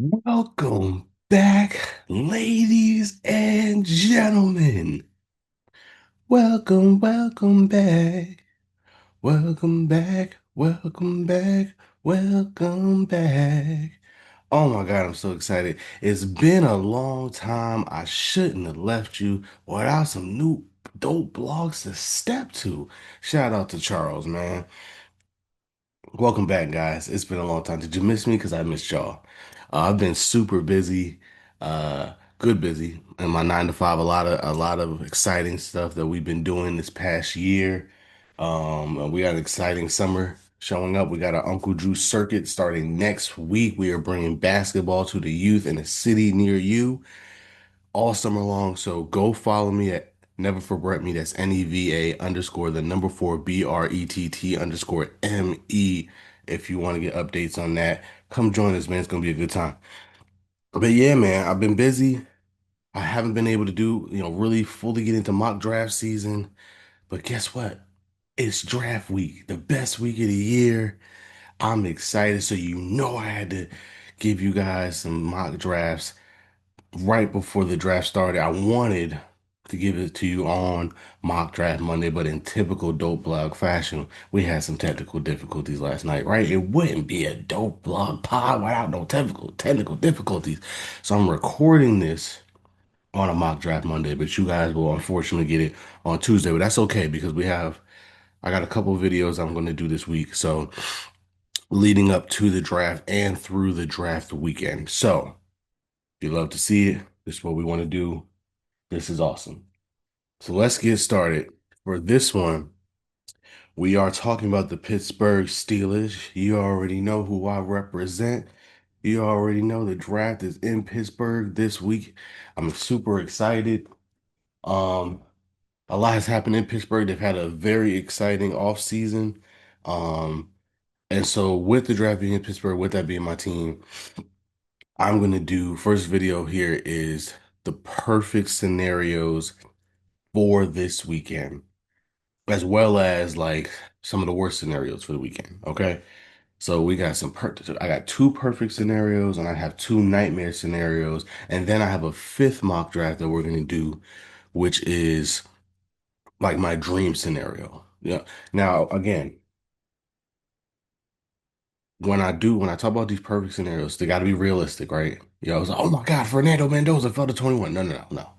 Welcome back, ladies and gentlemen. Welcome, welcome back. Welcome back, welcome back, welcome back. Oh my God, I'm so excited. It's been a long time. I shouldn't have left you without some new dope blogs to step to. Shout out to Charles, man. Welcome back, guys. It's been a long time. Did you miss me? Because I missed y'all. I've been super busy, good busy in my 9 to 5. A lot of exciting stuff that we've been doing this past year. And we got an exciting summer showing up. We got our Uncle Drew circuit starting next week. We are bringing basketball to the youth in a city near you all summer long. So go follow me at Never Forget Me. That's NEVA underscore the number four BRETT underscore ME. If you want to get updates on that, come join us, man. It's gonna be a good time. But yeah, man, I've been busy. I haven't been able to do, really fully get into mock draft season. But guess what? It's draft week, the best week of the year. I'm excited. So I had to give you guys some mock drafts right before the draft started. I wanted to give it to you on mock draft Monday, but in typical dope blog fashion, we had some technical difficulties last night, right? It wouldn't be a dope blog pod without no technical difficulties. So I'm recording this on a mock draft Monday, but you guys will unfortunately get it on Tuesday. But that's okay because I got a couple of videos I'm going to do this week. So leading up to the draft and through the draft weekend. So if you love to see it, this is what we want to do. This is awesome. So let's get started. For this one, we are talking about the Pittsburgh Steelers. You already know who I represent. You already know the draft is in Pittsburgh this week. I'm super excited. Um, a lot has happened in Pittsburgh. They've had a very exciting offseason. Um, and so with the draft being in Pittsburgh, with that being my team, I'm gonna do first video here is the perfect scenarios for this weekend, as well as like some of the worst scenarios for the weekend. Okay. So we got I got two perfect scenarios and I have two nightmare scenarios. And then I have a fifth mock draft that we're going to do, which is like my dream scenario. Yeah. Now, again, when I talk about these perfect scenarios, they got to be realistic, right? I was like, oh my God, Fernando Mendoza fell to 21. No, no, no, no.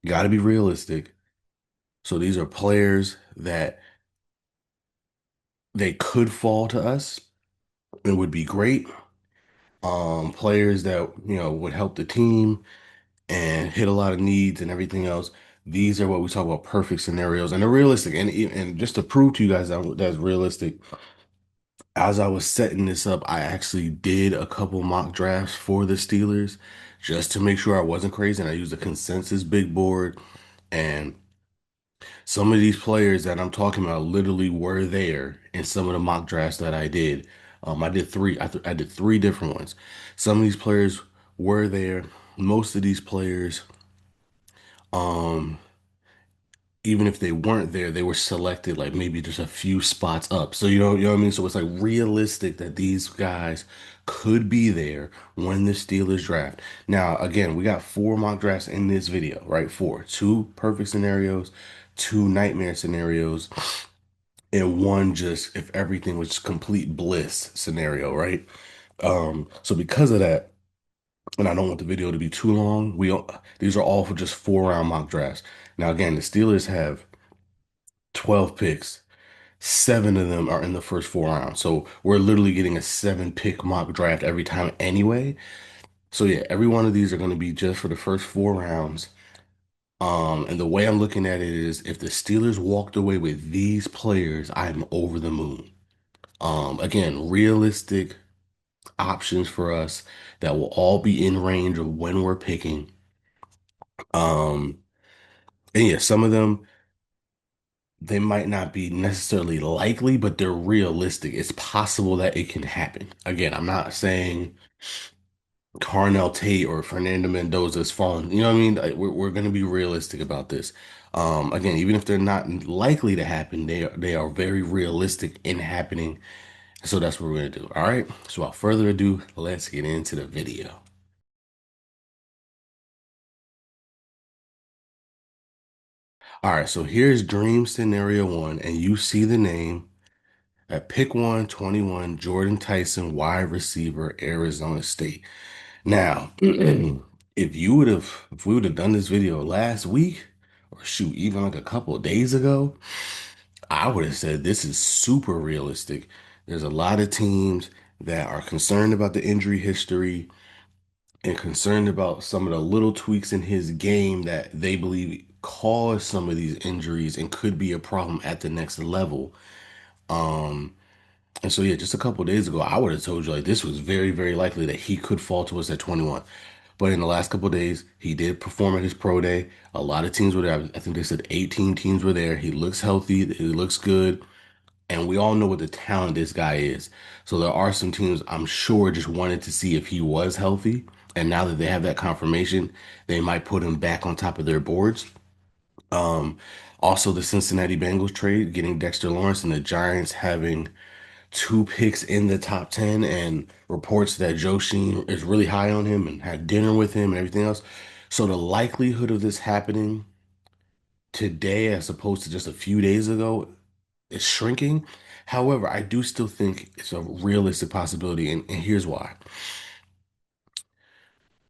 Got to be realistic. So these are players that they could fall to us. It would be great. Players that, would help the team and hit a lot of needs and everything else. These are what we talk about perfect scenarios and they're realistic. And just to prove to you guys that that's realistic, as I was setting this up, I actually did a couple mock drafts for the Steelers just to make sure I wasn't crazy. And I used a consensus big board. And some of these players that I'm talking about literally were there in some of the mock drafts that I did. I did three. I did three different ones. Some of these players were there. Most of these players, um, even if they weren't there, they were selected like maybe just a few spots up. So you know what I mean? So it's like realistic that these guys could be there when the Steelers draft. Now, again, we got four mock drafts in this video, right? Four, two perfect scenarios, two nightmare scenarios, and one just if everything was complete bliss scenario, right? So because of that, and I don't want the video to be too long, these are all for just 4 round mock drafts. Now, again, the Steelers have 12 picks. Seven of them are in the first 4 rounds. So we're literally getting a 7 pick mock draft every time anyway. So yeah, every one of these are going to be just for the first 4 rounds. And the way I'm looking at it is if the Steelers walked away with these players, I'm over the moon. Again, realistic options for us that will all be in range of when we're picking. Um, and yeah, some of them they might not be necessarily likely, but they're realistic. It's possible that it can happen. Again, I'm not saying Carnell Tate or Fernando Mendoza is falling. You know what I mean? Like, we're going to be realistic about this. Again, even if they're not likely to happen, they are very realistic in happening. So that's what we're gonna do. All right. So without further ado, let's get into the video. All right, so here's dream scenario one, and you see the name at pick 121, Jordan Tyson, wide receiver, Arizona State. Now, if we would have done this video last week, or shoot, even like a couple of days ago, I would have said this is super realistic. There's a lot of teams that are concerned about the injury history and concerned about some of the little tweaks in his game that they believe caused some of these injuries and could be a problem at the next level. Um, and so yeah, just a couple of days ago, I would have told you like this was very, very likely that he could fall to us at 21. But in the last couple of days, he did perform at his pro day. A lot of teams were there. I think they said 18 teams were there. He looks healthy. He looks good. And we all know what the talent this guy is. So there are some teams I'm sure just wanted to see if he was healthy. And now that they have that confirmation, they might put him back on top of their boards. Um, Also the Cincinnati Bengals trade, getting Dexter Lawrence and the Giants having two picks in the top 10 and reports that Joe Sheen is really high on him and had dinner with him and everything else. So the likelihood of this happening today as opposed to just a few days ago is shrinking. However, I do still think it's a realistic possibility, and here's why.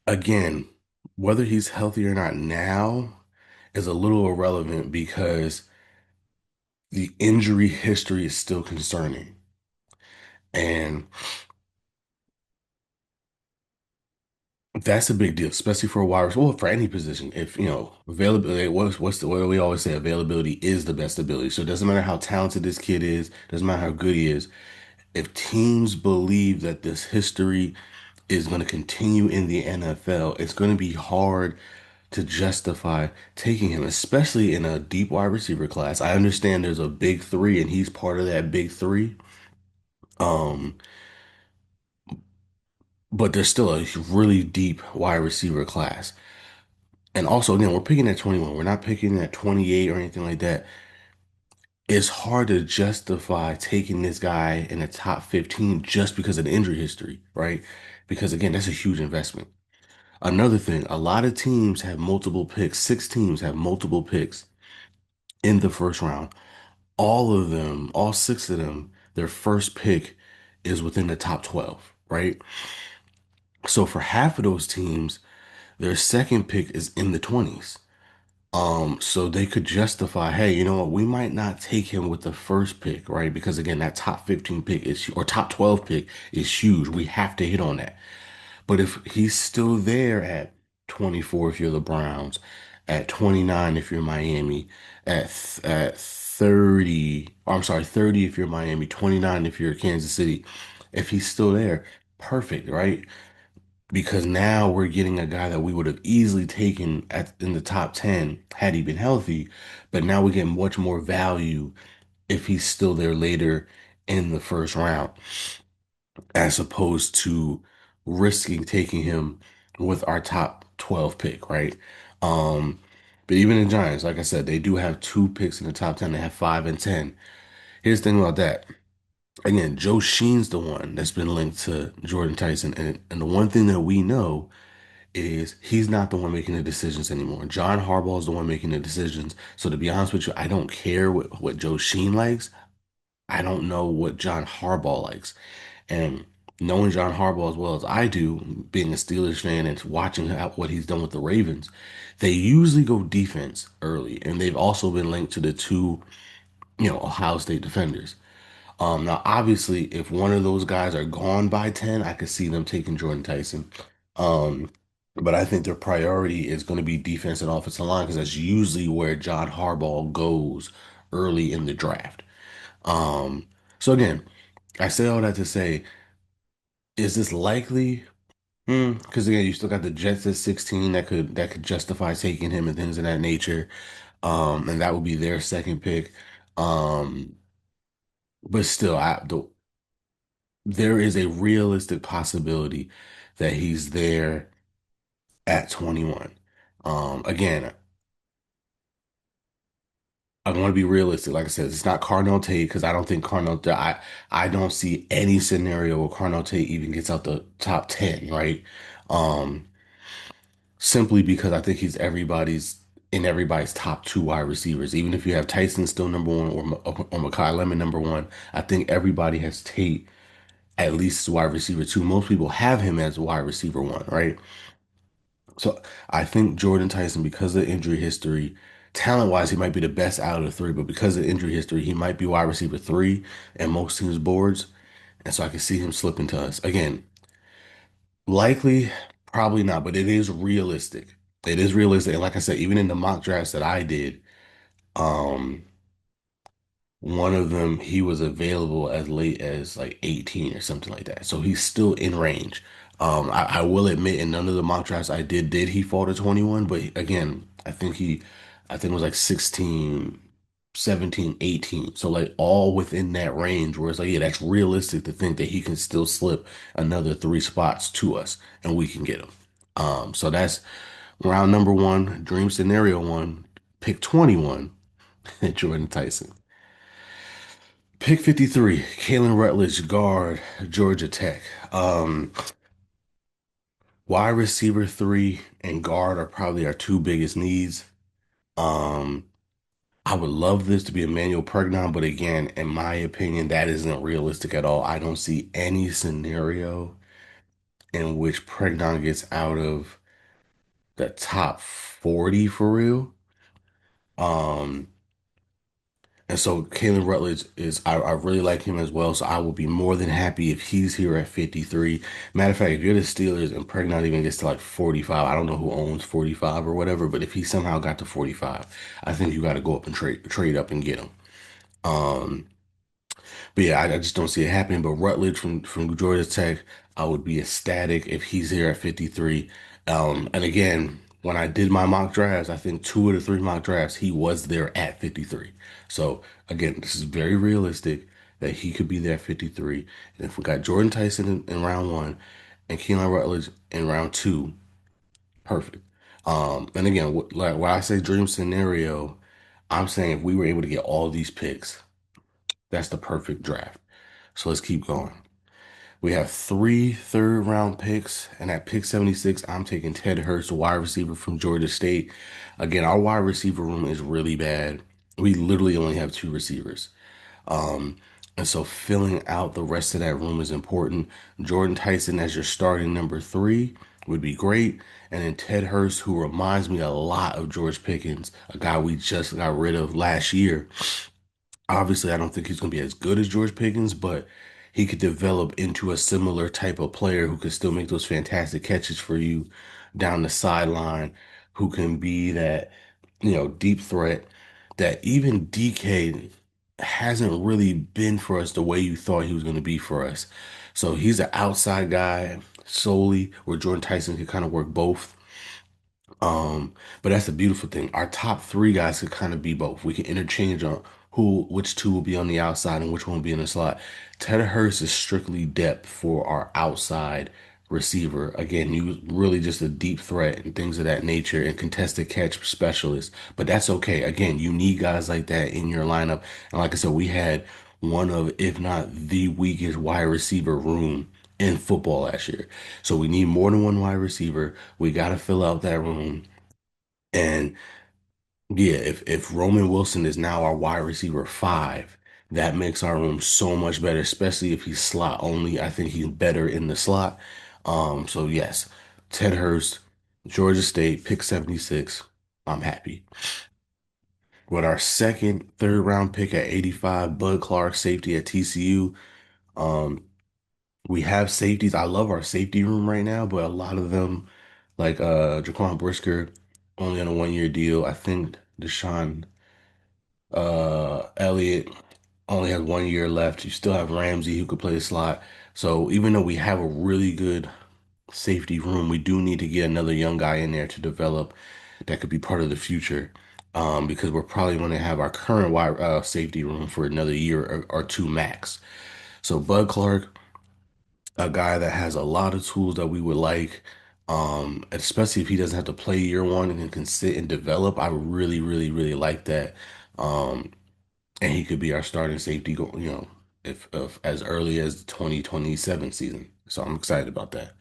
Again, whether he's healthy or not now is a little irrelevant because the injury history is still concerning. And that's a big deal, especially for a wide receiver, well, for any position. If, availability, what we always say, availability is the best ability. So it doesn't matter how talented this kid is, doesn't matter how good he is. If teams believe that this history is going to continue in the NFL, it's going to be hard to justify taking him, especially in a deep wide receiver class. I understand there's a big three and he's part of that big three. Um, but there's still a really deep wide receiver class. And also, again, we're picking at 21. We're not picking at 28 or anything like that. It's hard to justify taking this guy in the top 15 just because of the injury history, right? Because again, that's a huge investment. Another thing, a lot of teams have multiple picks. Six teams have multiple picks in the first round. All of them, all six of them, their first pick is within the top 12, right? So for half of those teams, their second pick is in the 20s. So they could justify, hey, you know what, we might not take him with the first pick, right? Because again, that top 15 pick is, or top 12 pick is huge. We have to hit on that. But if he's still there at 24 if you're the Browns, at 29 if you're Miami, at 30, or I'm sorry, 30 if you're Miami, 29 if you're Kansas City, if he's still there, perfect, right? Because now we're getting a guy that we would have easily taken at in the top 10 had he been healthy, but now we get much more value if he's still there later in the first round, as opposed to risking taking him with our top 12 pick, right? Um, but even the Giants, like I said, they do have two picks in the top 10. They have 5 and 10. Here's the thing about that. Again, Joe Sheen's the one that's been linked to Jordan Tyson. And the one thing that we know is he's not the one making the decisions anymore. John Harbaugh is the one making the decisions. So to be honest with you, I don't care what Joe Sheen likes. I don't know what John Harbaugh likes. And knowing John Harbaugh as well as I do, being a Steelers fan and watching what he's done with the Ravens, they usually go defense early. And they've also been linked to the two, Ohio State defenders. Now, obviously, if one of those guys are gone by 10, I could see them taking Jordan Tyson. Um, but I think their priority is going to be defense and offensive line because that's usually where John Harbaugh goes early in the draft. Um, so again, I say all that to say, is this likely? Because again, you still got the Jets at 16 that could justify taking him and things of that nature. And that would be their second pick. Um, but still, there is a realistic possibility that he's there at 21. Again, I want to be realistic. Like I said, it's not Carnell Tate because I don't think I don't see any scenario where Carnell Tate even gets out the top 10, right? Um, Simply because I think he's everybody's top two wide receivers. Even if you have Tyson still number one or Mekhi Lemon number one, I think everybody has Tate at least as wide receiver two. Most people have him as wide receiver one, right? So I think Jordan Tyson, because of the injury history, talent wise, he might be the best out of the three, but because of injury history, he might be wide receiver three and most teams' boards. And so I can see him slipping to us. Again, likely, probably not, but it is realistic. It is realistic. And like I said, even in the mock drafts that I did, um, one of them, he was available as late as like 18 or something like that. So he's still in range. I will admit in none of the mock drafts I did he fall to 21, but again, I think it was like 16, 17, 18. So like all within that range where it's like, yeah, that's realistic to think that he can still slip another three spots to us and we can get him. So that's round number one, dream scenario one, pick 21, Jordan Tyson. Pick 53, Kalen Rutledge, guard, Georgia Tech. Wide receiver three and guard are probably our two biggest needs. Um, I would love this to be Emmanuel Pergnon, but again, in my opinion, that isn't realistic at all. I don't see any scenario in which Pergnon gets out of the top 40 for real. Um, And so Kalen Rutledge I really like him as well. So I will be more than happy if he's here at 53. Matter of fact, if you're the Steelers and Pregnant even gets to like 45, I don't know who owns 45 or whatever, but if he somehow got to 45, I think you got to go up and trade up and get him. Um, but yeah, I just don't see it happening. But Rutledge from Georgia Tech, I would be ecstatic if he's here at 53. And again, when I did my mock drafts, I think two of the three mock drafts, he was there at 53. So again, this is very realistic that he could be there at 53. And if we got Jordan Tyson in round one and Keelan Rutledge in round two, perfect. And again, like when I say dream scenario, I'm saying if we were able to get all these picks, that's the perfect draft. So let's keep going. We have three third round picks, and at pick 76, I'm taking Ted Hurst, wide receiver from Georgia State. Again, our wide receiver room is really bad. We literally only have two receivers. Um, and so filling out the rest of that room is important. Jordan Tyson as your starting number three would be great. And then Ted Hurst, who reminds me a lot of George Pickens, a guy we just got rid of last year. Obviously, I don't think he's going to be as good as George Pickens, but he could develop into a similar type of player who could still make those fantastic catches for you down the sideline, who can be that, deep threat that even DK hasn't really been for us the way you thought he was going to be for us. So he's an outside guy solely where Jordan Tyson could kind of work both. But that's the beautiful thing. Our top three guys could kind of be both. We can interchange on which two will be on the outside and which one will be in the slot. Ted Hurst is strictly depth for our outside receiver. Again, you really just a deep threat and things of that nature and contested catch specialist. But that's okay. Again, you need guys like that in your lineup. And like I said, we had one of, if not the weakest wide receiver room in football last year. So we need more than one wide receiver. We got to fill out that room. And yeah, if Roman Wilson is now our wide receiver five, that makes our room so much better, especially if he's slot only. I think he's better in the slot. So yes, Ted Hurst, Georgia State, pick 76. I'm happy. With our second, third round pick at 85, Bud Clark, safety at TCU. Um, We have safeties. I love our safety room right now, but a lot of them, like Jaquan Brisker, only on a 1 year deal. I think Deshaun Elliott only has 1 year left. You still have Ramsey who could play the slot. So even though we have a really good safety room, we do need to get another young guy in there to develop that could be part of the future. Because we're probably going to have our current wide safety room for another year or two max. So Bud Clark, a guy that has a lot of tools that we would like, especially if he doesn't have to play year one and can sit and develop. I really, really, really like that. Um, and he could be our starting safety, if as early as the 2027 season. So I'm excited about that.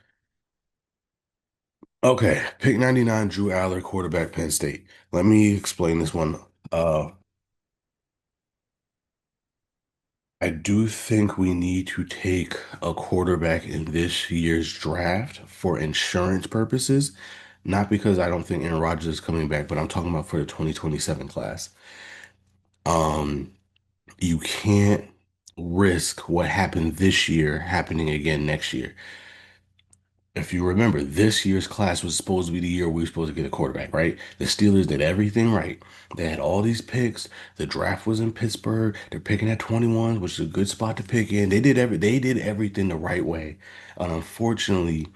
Okay, pick 99, Drew Aller, quarterback, Penn State. Let me explain this one. Uh, I do think we need to take a quarterback in this year's draft for insurance purposes, not because I don't think Aaron Rodgers is coming back, but I'm talking about for the 2027 class. Um, you can't risk what happened this year happening again next year. If you remember, this year's class was supposed to be the year we were supposed to get a quarterback, right? The Steelers did everything right. They had all these picks. The draft was in Pittsburgh. They're picking at 21, which is a good spot to pick in. They did everything the right way. And unfortunately,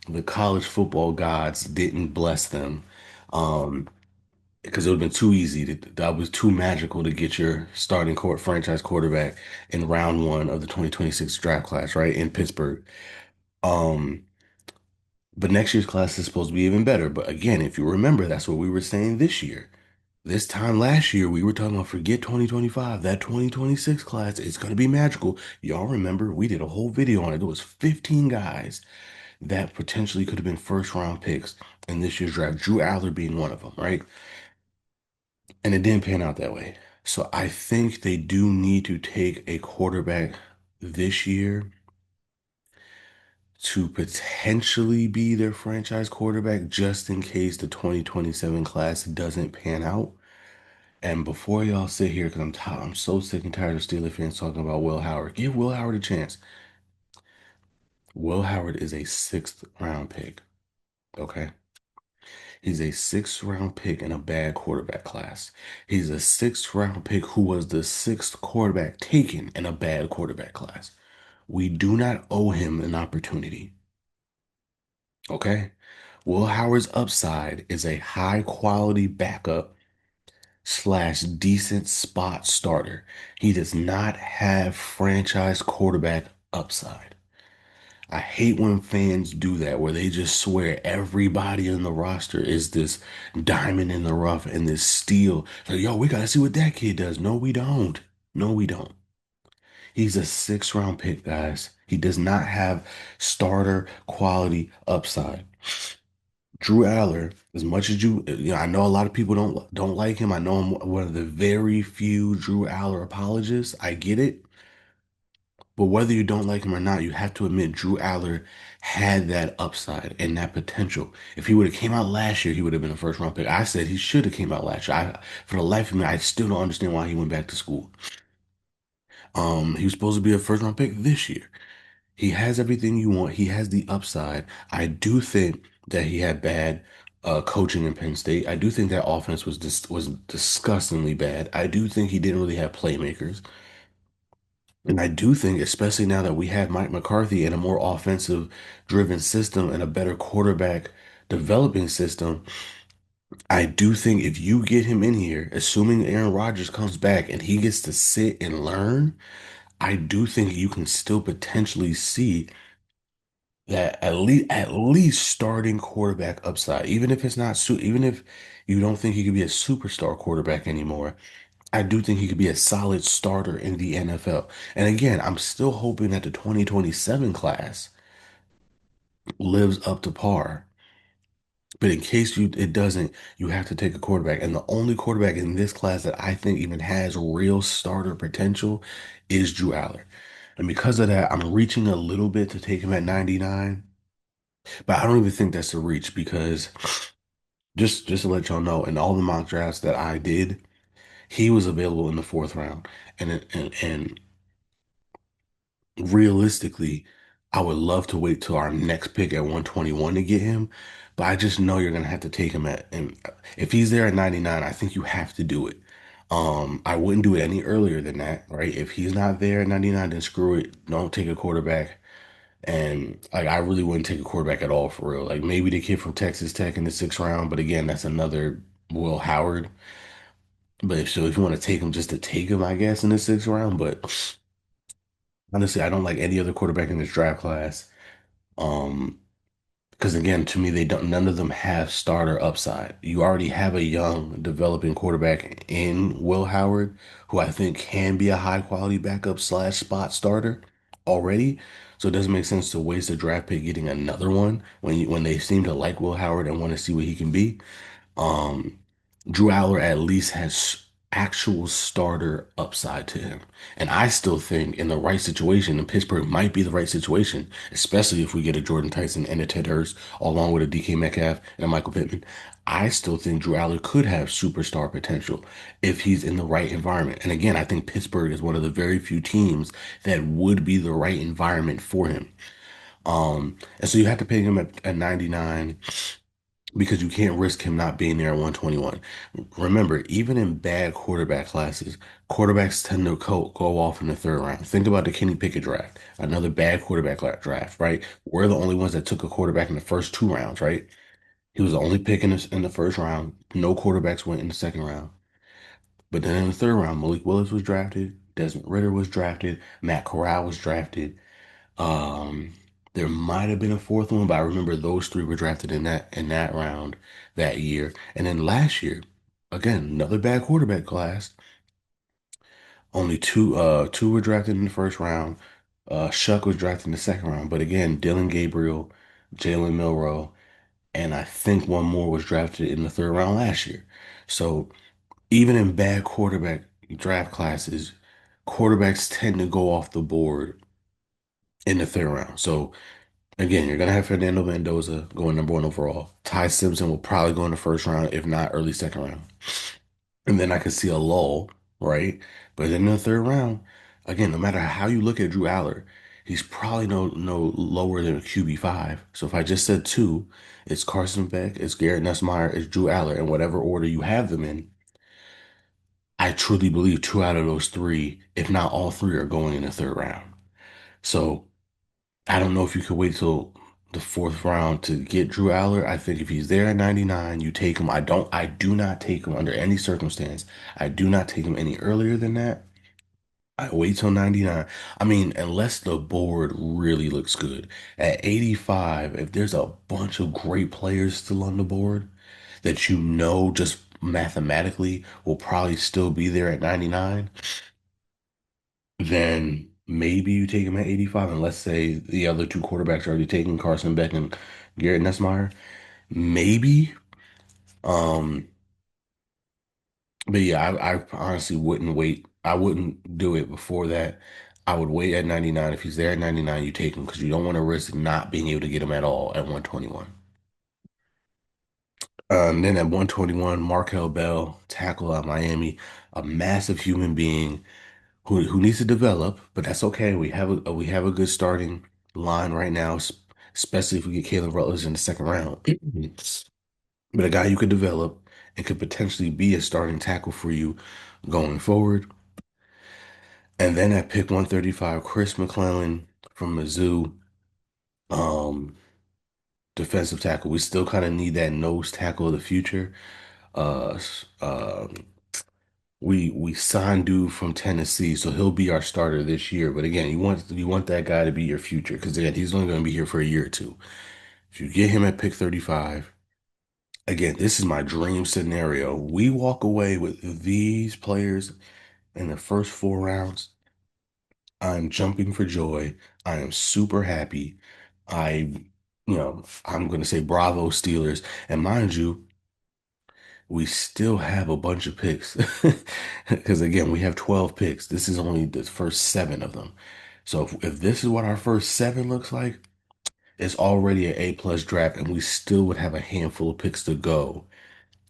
the college football gods didn't bless them. Um, because it would have been too easy that was too magical to get your starting court franchise quarterback in round one of the 2026 draft class, right? In Pittsburgh. Um, but next year's class is supposed to be even better. But again, if you remember, that's what we were saying this year. This time last year, we were talking about forget 2025. That 2026 class is going to be magical. Y'all remember, we did a whole video on it. There was 15 guys that potentially could have been first round picks in this year's draft, Drew Aller being one of them, right? And it didn't pan out that way. So I think they do need to take a quarterback this year to potentially be their franchise quarterback just in case the 2027 class doesn't pan out. And before y'all sit here, because I'm so sick and tired of Steelers fans talking about Will Howard. Give Will Howard a chance. Will Howard is a sixth round pick. Okay. He's a sixth round pick in a bad quarterback class. He's a sixth round pick who was the sixth quarterback taken in a bad quarterback class. We do not owe him an opportunity. Okay. Will Howard's upside is a high quality backup slash decent spot starter. He does not have franchise quarterback upside. I hate when fans do that, where they just swear everybody in the roster is this diamond in the rough and this steel. Like, yo, we gotta see what that kid does. No, we don't. No, we don't. He's a sixth round pick, guys. He does not have starter quality upside. Drew Aller, as much as I know a lot of people don't like him. I know I'm one of the very few Drew Aller apologists. I get it. But whether you don't like him or not, you have to admit Drew Aller had that upside and that potential. If he would have came out last year, he would have been a first round pick. I said he should have came out last year. For the life of me, I still don't understand why he went back to school. He was supposed to be a first round pick this year. He has everything you want. He has the upside. I do think that he had bad coaching in Penn State. I do think that offense was disgustingly bad. I do think he didn't really have playmakers. And I do think, especially now that we have Mike McCarthy in a more offensive driven system and a better quarterback developing system, I do think if you get him in here, assuming Aaron Rodgers comes back and he gets to sit and learn, I do think you can still potentially see that at least starting quarterback upside, even if it's not even if you don't think he could be a superstar quarterback anymore. I do think he could be a solid starter in the NFL. And again, I'm still hoping that the 2027 class lives up to par. But in case it doesn't, you have to take a quarterback. And the only quarterback in this class that I think even has real starter potential is Drew Aller. And because of that, I'm reaching a little bit to take him at 99. But I don't even think that's a reach because just to let y'all know, in all the mock drafts that I did, he was available in the fourth round. And realistically, I would love to wait till our next pick at 121 to get him, but I just know you're gonna have to take him and if he's there at 99, I think you have to do it. I wouldn't do it any earlier than that, right? If he's not there at 99, then screw it. Don't take a quarterback. And like I really wouldn't take a quarterback at all for real. Like maybe the kid from Texas Tech in the sixth round, but again, that's another Will Howard. But if you want to take him just to take him, I guess in the sixth round. But honestly, I don't like any other quarterback in this draft class. Um, Because again, to me, they don't. None of them have starter upside. You already have a young, developing quarterback in Will Howard, who I think can be a high quality backup slash spot starter already. So it doesn't make sense to waste a draft pick getting another one when they seem to like Will Howard and want to see what he can be. Um, Drew Aller at least has actual starter upside to him. And I still think in the right situation, and Pittsburgh might be the right situation, especially if we get a Jordan Tyson and a Ted Hurst, along with a DK Metcalf and a Michael Pittman. I still think Drew Aller could have superstar potential if he's in the right environment. And again, I think Pittsburgh is one of the very few teams that would be the right environment for him. And so you have to pay him at 99 because you can't risk him not being there at 121. Remember, even in bad quarterback classes, quarterbacks tend to go off in the third round. Think about the Kenny Pickett draft, another bad quarterback draft, right? We're the only ones that took a quarterback in the first two rounds, right? He was the only pick in the first round. No quarterbacks went in the second round. But then in the third round, Malik Willis was drafted, Desmond Ridder was drafted, Matt Corral was drafted. Um, there might have been a fourth one, but I remember those three were drafted in that round that year. And then last year, again, another bad quarterback class. Only two were drafted in the first round. Shuck was drafted in the second round. But again, Dylan Gabriel, Jalen Milrow, and I think one more was drafted in the third round last year. So even in bad quarterback draft classes, quarterbacks tend to go off the board in the third round. So again, you're gonna have Fernando Mendoza going number one overall. Ty Simpson will probably go in the first round, if not early second round. And then I could see a lull, right? But in the third round, again, no matter how you look at Drew Aller, he's probably no lower than a QB5. So if I just said two, it's Carson Beck, it's Garrett Nussmeier, it's Drew Aller, in whatever order you have them in. I truly believe two out of those three, if not all three, are going in the third round. So I don't know if you could wait till the fourth round to get Drew Aller. I think if he's there at 99, you take him. I do not take him under any circumstance. I do not take him any earlier than that. I wait till 99. I mean, unless the board really looks good. At 85, if there's a bunch of great players still on the board that you know just mathematically will probably still be there at 99, then maybe you take him at 85. And let's say the other two quarterbacks are already taken, Carson Beck and Garrett Nussmeier. Maybe. Um, but yeah, I honestly wouldn't wait. I wouldn't do it before that. I would wait at 99. If he's there at 99, you take him because you don't want to risk not being able to get him at all at 121. Then at 121, Markel Bell, tackle out Miami, a massive human being who needs to develop, but that's okay. We have a good starting line right now, especially if we get Caleb Rutledge in the second round. But a guy you could develop and could potentially be a starting tackle for you going forward. And then at pick 135, Chris McClellan from Mizzou, um, defensive tackle. We still kind of need that nose tackle of the future. Uh, we signed dude from Tennessee, so he'll be our starter this year. But again, you want that guy to be your future because again, he's only going to be here for a year or two. If you get him at pick 35, again, this is my dream scenario. We walk away with these players in the first four rounds. I'm jumping for joy. I am super happy. I'm going to say bravo Steelers. And mind you, we still have a bunch of picks because again, we have 12 picks. This is only the first seven of them. So if this is what our first seven looks like, it's already an A plus draft, and we still would have a handful of picks to go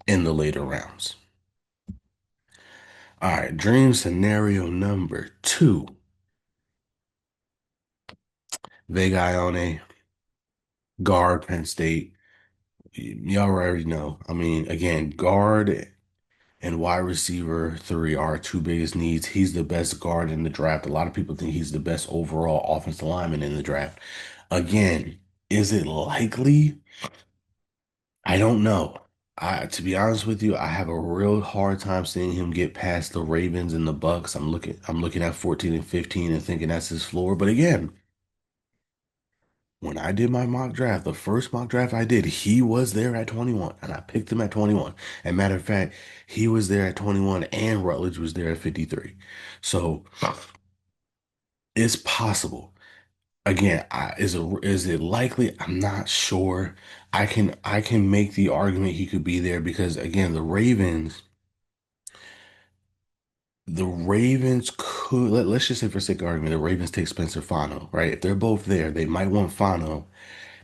in the later rounds. All right, dream scenario number two. Vega Ione, guard, Penn State. Y'all already know. I mean, again, guard and wide receiver three are our two biggest needs. He's the best guard in the draft. A lot of people think he's the best overall offensive lineman in the draft. Again, is it likely? I don't know. To be honest with you, I have a real hard time seeing him get past the Ravens and the Bucks. I'm looking at 14 and 15 and thinking that's his floor. But again, When I did my mock draft, the first mock draft I did, he was there at 21, and I picked him at 21. And matter of fact, he was there at 21, and Rutledge was there at 53. So it's possible. Again, is it likely? I'm not sure. I can make the argument he could be there because again, the Ravens could let's just say for sake of argument, the Ravens take Spencer Fano, right? If they're both there, they might want Fano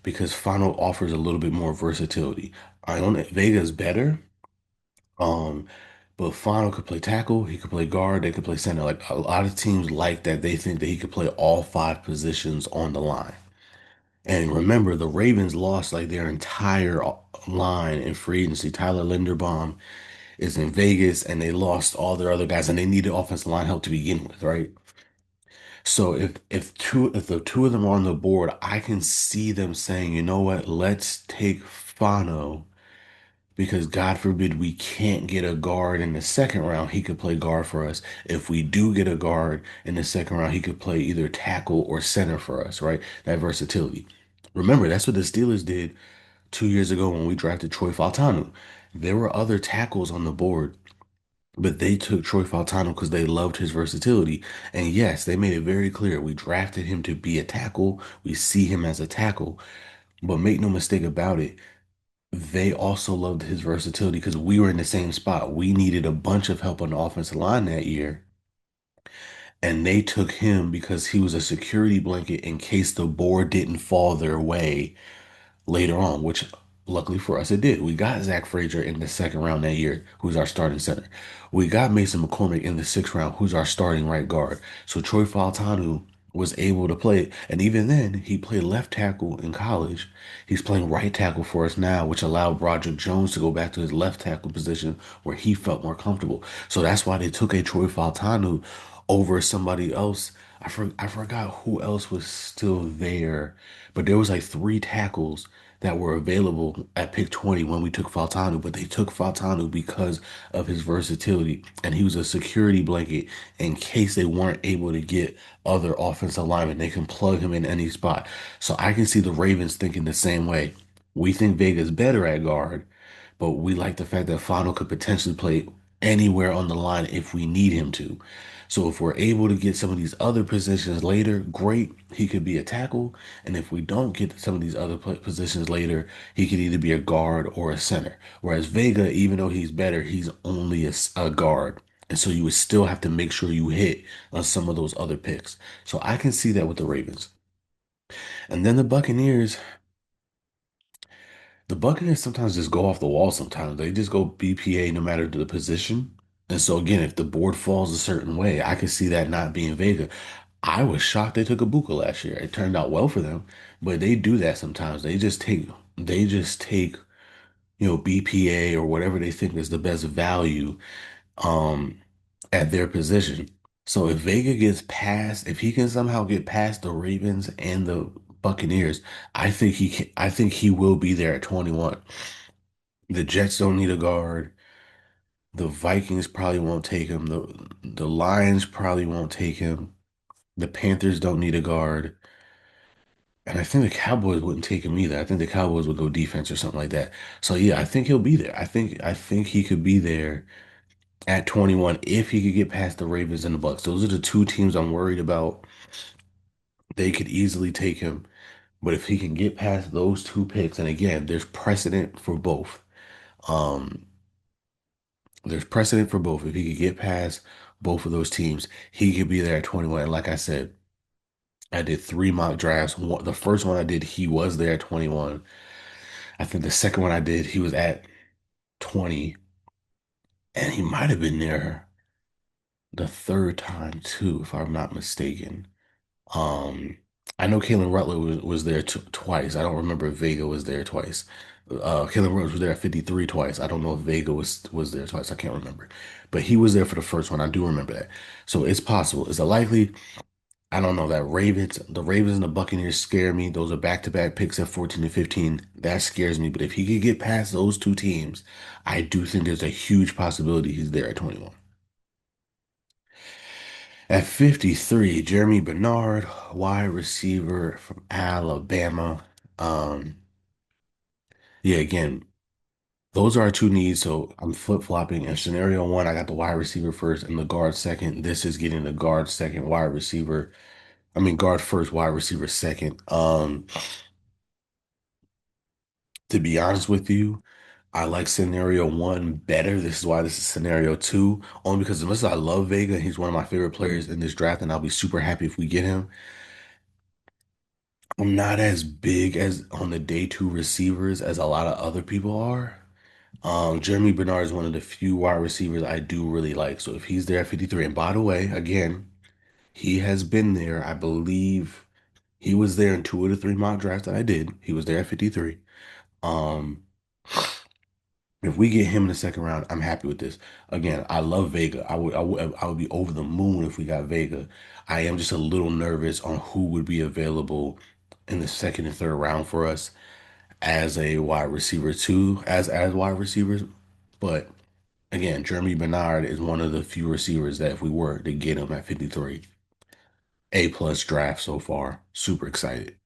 because Fano offers a little bit more versatility. I don't know, Vega's better, um, but Fano could play tackle, he could play guard, they could play center. Like a lot of teams like that, they think that he could play all five positions on the line. And remember, the Ravens lost like their entire line in free agency. Tyler Linderbaum is in Vegas, and they lost all their other guys, and they needed offensive line help to begin with, right? So if the two of them are on the board, I can see them saying, you know what, let's take Fano because God forbid we can't get a guard in the second round, he could play guard for us. If we do get a guard in the second round, he could play either tackle or center for us, right? That versatility. Remember, that's what the Steelers did 2 years ago when we drafted Troy Fautanu. There were other tackles on the board, but they took Troy Fautanu because they loved his versatility. And yes, they made it very clear we drafted him to be a tackle. We see him as a tackle. But make no mistake about it, they also loved his versatility because we were in the same spot. We needed a bunch of help on the offensive line that year. And they took him because he was a security blanket in case the board didn't fall their way later on, which luckily for us it did. We got Zach Frazier in the second round that year, who's our starting center. We got Mason McCormick in the sixth round, who's our starting right guard. So Troy Fautanu was able to play, and even then, he played left tackle in college. He's playing right tackle for us now, which allowed Broderick Jones to go back to his left tackle position where he felt more comfortable. So that's why they took a Troy Fautanu over somebody else. I forgot who else was still there, but there was like three tackles that were available at pick 20 when we took Faltanu, but they took Faltanu because of his versatility and he was a security blanket in case they weren't able to get other offensive linemen. They can plug him in any spot. So I can see the Ravens thinking the same way. We think Vega's better at guard, but we like the fact that Fano could potentially play anywhere on the line if we need him to. So if we're able to get some of these other positions later, great. He could be a tackle. And if we don't get some of these other positions later, he could either be a guard or a center. Whereas Vega, even though he's better, he's only a guard. And so you would still have to make sure you hit on some of those other picks. So I can see that with the Ravens. And then the Buccaneers sometimes just go off the wall sometimes. They just go BPA no matter the position. And so again, if the board falls a certain way, I can see that not being Vega. I was shocked they took Ibuka last year. It turned out well for them, but they do that sometimes. They just take, BPA or whatever they think is the best value um at their position. So if Vega gets past, if he can somehow get past the Ravens and the Buccaneers, I think he will be there at 21. The Jets don't need a guard. The Vikings probably won't take him. The Lions probably won't take him. The Panthers don't need a guard. And I think the Cowboys wouldn't take him either. I think the Cowboys would go defense or something like that. So yeah, I think he'll be there. I think he could be there at 21 if he could get past the Ravens and the Bucks. Those are the two teams I'm worried about. They could easily take him. But if he can get past those two picks, and again, there's precedent for both. Um, there's precedent for both. If he could get past both of those teams, he could be there at 21. And like I said, I did three mock drafts. The first one I did, he was there at 21. I think the second one I did, he was at 20. And he might have been there the third time too, if I'm not mistaken. Um, I know Kalen Rutler was there t twice. I don't remember if Vega was there twice. Kalen Rutler was there at 53 twice. I don't know if Vega was there twice. I can't remember. But he was there for the first one. I do remember that. So it's possible. Is it likely? I don't know. The Ravens and the Buccaneers scare me. Those are back-to-back picks at 14 and 15. That scares me. But if he could get past those two teams, I do think there's a huge possibility he's there at 21. At 53, Jeremy Bernard, wide receiver from Alabama. Um, yeah, again, those are our two needs. So I'm flip-flopping. In scenario one, I got the wide receiver first and the guard second. This is getting the guard second, wide receiver. I mean, guard first, wide receiver second. To be honest with you, I like scenario one better. This is why this is scenario two, only because as much as I love Vega, he's one of my favorite players in this draft, and I'll be super happy if we get him. I'm not as big as on the day two receivers as a lot of other people are. Jeremy Bernard is one of the few wide receivers I do really like. So if he's there at 53, and by the way, again, he has been there. I believe he was there in two of the three mock drafts that I did. He was there at 53. Um, if we get him in the second round, I'm happy with this. Again, I love Vega. I would be over the moon if we got Vega. I am just a little nervous on who would be available in the second and third round for us as a wide receiver too, as wide receivers. But again, Jeremy Bernard is one of the few receivers that if we were to get him at 53, A plus draft so far. Super excited.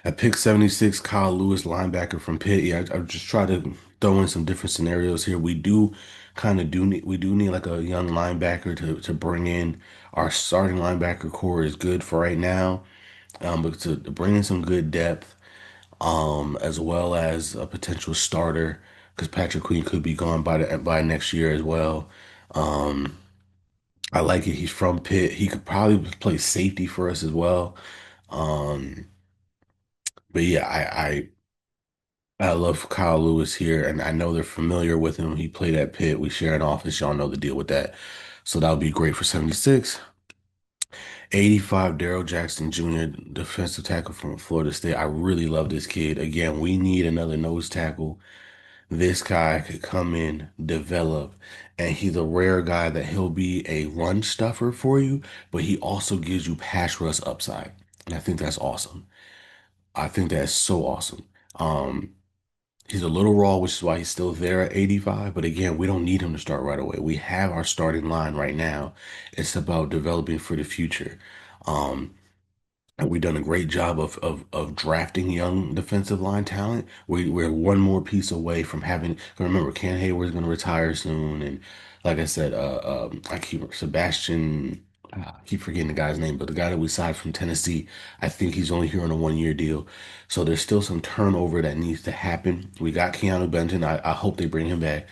At pick 76, Kyle Lewis, linebacker from Pitt. Yeah, I just try to throw in some different scenarios here. We do kind of do need like a young linebacker to bring in. Our starting linebacker core is good for right now. But to bring in some good depth, as well as a potential starter, because Patrick Queen could be gone by next year as well. Um, I like it. He's from Pitt. He could probably play safety for us as well. Um, but yeah, I love Kyle Lewis here, and I know they're familiar with him. He played at Pitt. We share an office. Y'all know the deal with that. So that would be great for 76. 85, Daryl Jackson Jr., defensive tackle from Florida State. I really love this kid. Again, we need another nose tackle. This guy could come in, develop, and he's a rare guy that he'll be a run stuffer for you, but he also gives you pass rush upside. And I think that's awesome. I think that's so awesome. Um, he's a little raw, which is why he's still there at 85. But again, we don't need him to start right away. We have our starting line right now. It's about developing for the future. Um, and we've done a great job of drafting young defensive line talent. We're one more piece away from having. Remember, Ken Hayward's going to retire soon, and like I said, I keep Sebastian. I keep forgetting the guy's name, but the guy that we signed from Tennessee, I think he's only here on a 1 year deal. So there's still some turnover that needs to happen. We got Keanu Benton. I hope they bring him back.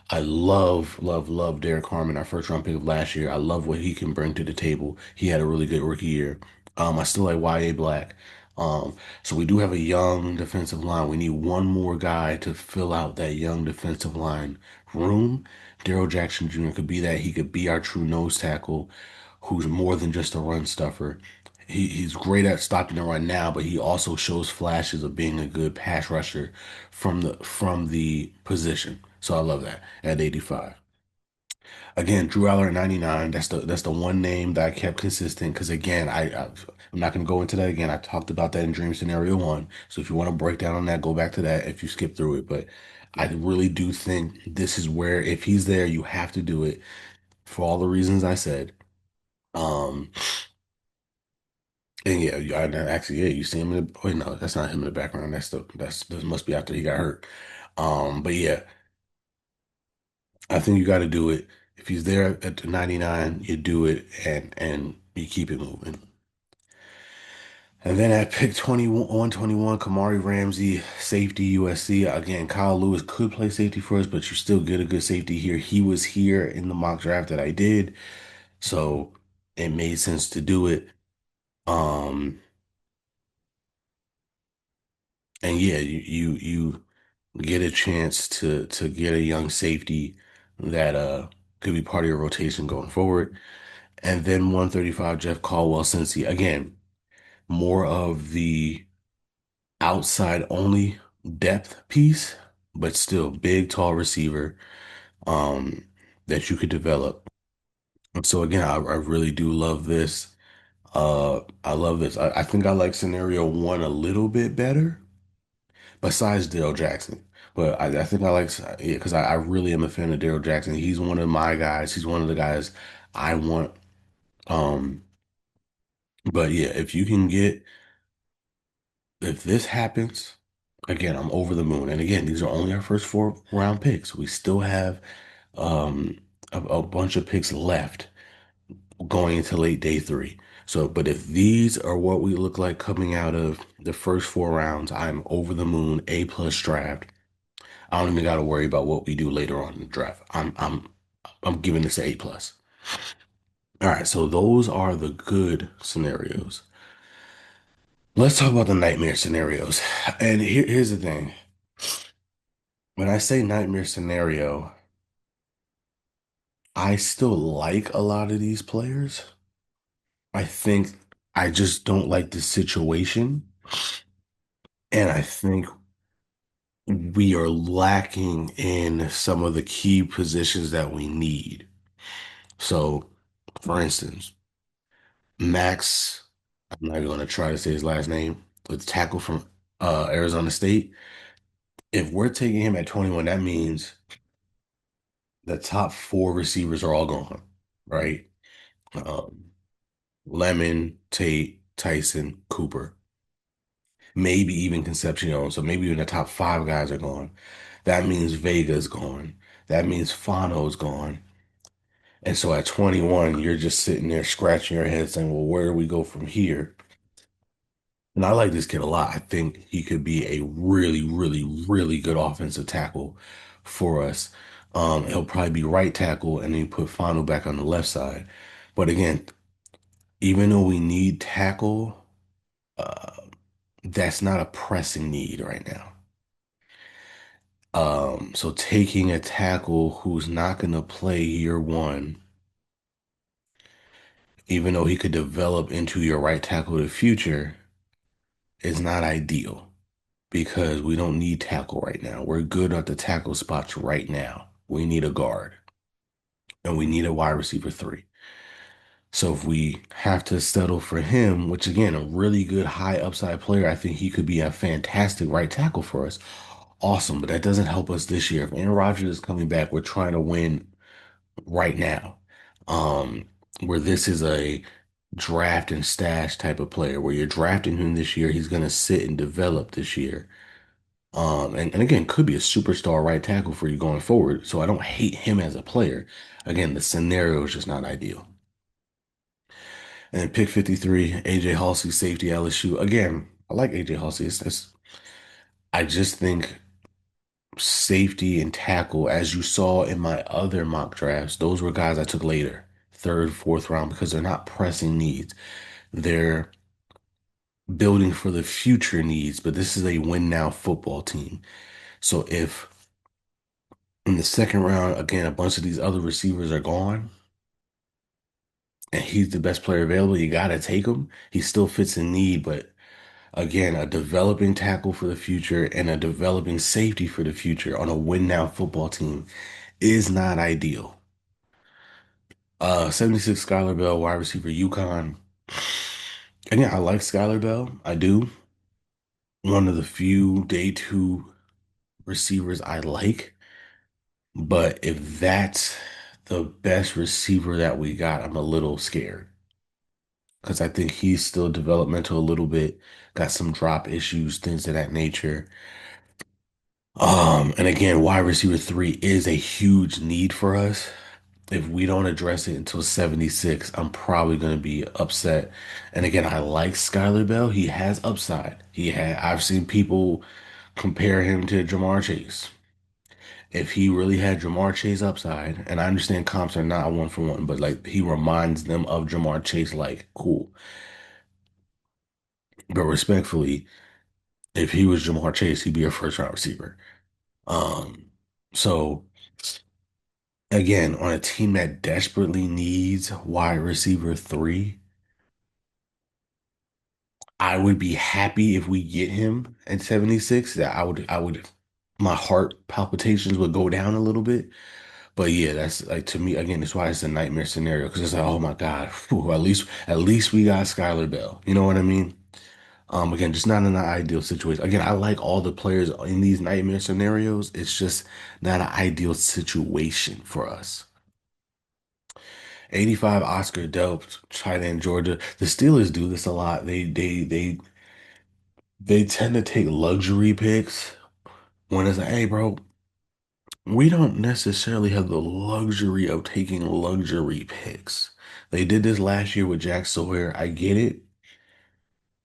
I love, love, love Derek Harmon, our first round pick of last year. I love what he can bring to the table. He had a really good rookie year. I still like Y.A. Black. So we do have a young defensive line. We need one more guy to fill out that young defensive line room. Daryl Jackson Jr. could be that. He could be our true nose tackle, who's more than just a run stuffer. He's great at stopping the run now, but he also shows flashes of being a good pass rusher from the position. So I love that at 85. Again, Drew Aller at 99. That's the one name that I kept consistent because again, I'm not gonna go into that again. I talked about that in Dream Scenario One. So if you want to break down on that, go back to that if you skip through it. But I really do think this is where if he's there, you have to do it for all the reasons I said. Um, and yeah, actually, yeah, you see him in the, wait, no, that's not him in the background. That must be after he got hurt. But yeah, I think you got to do it. If he's there at the 99, you do it and you keep it moving. And then at pick 21, Kamari Ramsey, safety USC. Again, Kyle Lewis could play safety for us, but you still get a good safety here. He was here in the mock draft that I did, so it made sense to do it. Um, and yeah, you get a chance to get a young safety that could be part of your rotation going forward. And then 135, Jeff Caldwell, Cincy. Again, more of the outside only depth piece, but still big, tall receiver um, that you could develop. And so again, I really do love this. I love this. I think I like scenario one a little bit better, besides Daryl Jackson. But I think I like, yeah, because I really am a fan of Daryl Jackson. He's one of my guys. He's one of the guys I want. Um, but yeah, if this happens, again, I'm over the moon. And again, these are only our first 4 round picks. We still have um a bunch of picks left going into late day three. So, but if these are what we look like coming out of the first 4 rounds, I'm over the moon, A plus draft. I don't even got to worry about what we do later on in the draft. I'm giving this an A plus. All right, so those are the good scenarios. Let's talk about the nightmare scenarios. And here's the thing. When I say nightmare scenario, I still like a lot of these players. I think I just don't like the situation. And I think we are lacking in some of the key positions that we need. So, for instance, Max, I'm not going to try to say his last name, the tackle from Arizona State. If we're taking him at 21, that means the top 4 receivers are all gone, right? Um, Lemon, Tate, Tyson, Cooper, maybe even Concepcion. So maybe even the top 5 guys are gone. That means Vega's gone. That means Fano's gone. And so at 21, you're just sitting there scratching your head saying, well, where do we go from here? And I like this kid a lot. I think he could be a really, really, really good offensive tackle for us. He'll probably be right tackle and then you put Fano back on the left side. But again, even though we need tackle, uh, that's not a pressing need right now. So taking a tackle who's not going to play year one, even though he could develop into your right tackle of the future, is not ideal because we don't need tackle right now. We're good at the tackle spots right now. We need a guard and we need a wide receiver three. So if we have to settle for him, which again, a really good high upside player, I think he could be a fantastic right tackle for us. Awesome, but that doesn't help us this year. If Aaron Rodgers is coming back, we're trying to win right now. Um, where this is a draft and stash type of player, where you're drafting him this year, he's going to sit and develop this year. And again, could be a superstar right tackle for you going forward. So I don't hate him as a player. Again, the scenario is just not ideal. And then pick 53, AJ Halsey, safety LSU. Again, I like AJ Halsey. I just think safety and tackle, as you saw in my other mock drafts, those were guys I took later, third, fourth round, because they're not pressing needs. They're building for the future needs, but this is a win now football team. So if in the second round, again, a bunch of these other receivers are gone and he's the best player available, you got to take him. He still fits in need, but again, a developing tackle for the future and a developing safety for the future on a win now football team is not ideal. 76 Skylar Bell, wide receiver, UConn. And yeah, I like Skylar Bell. I do. One of the few day two receivers I like. But if that's the best receiver that we got, I'm a little scared because I think he's still developmental a little bit, got some drop issues, things of that nature. And again, wide receiver three is a huge need for us. If we don't address it until 76, I'm probably going to be upset. And again, I like Skylar Bell. He has upside. I've seen people compare him to Jamar Chase. If he really had Jamar Chase upside, and I understand comps are not 1 for 1, but like he reminds them of Jamar Chase, like cool. But respectfully, if he was Jamar Chase, he'd be a first round receiver. Um, so again, on a team that desperately needs wide receiver three, I would be happy if we get him at 76. That my heart palpitations would go down a little bit. But yeah, that's like to me again. That's why it's a nightmare scenario because it's like, oh my God, whew, at least we got Skylar Bell. You know what I mean? Again, just not in an ideal situation. Again, I like all the players in these nightmare scenarios. It's just not an ideal situation for us. 85 Oscar Delp, tight end Georgia. The Steelers do this a lot. They tend to take luxury picks when it's like, hey, bro, we don't necessarily have the luxury of taking luxury picks. They did this last year with Jack Sawyer. I get it.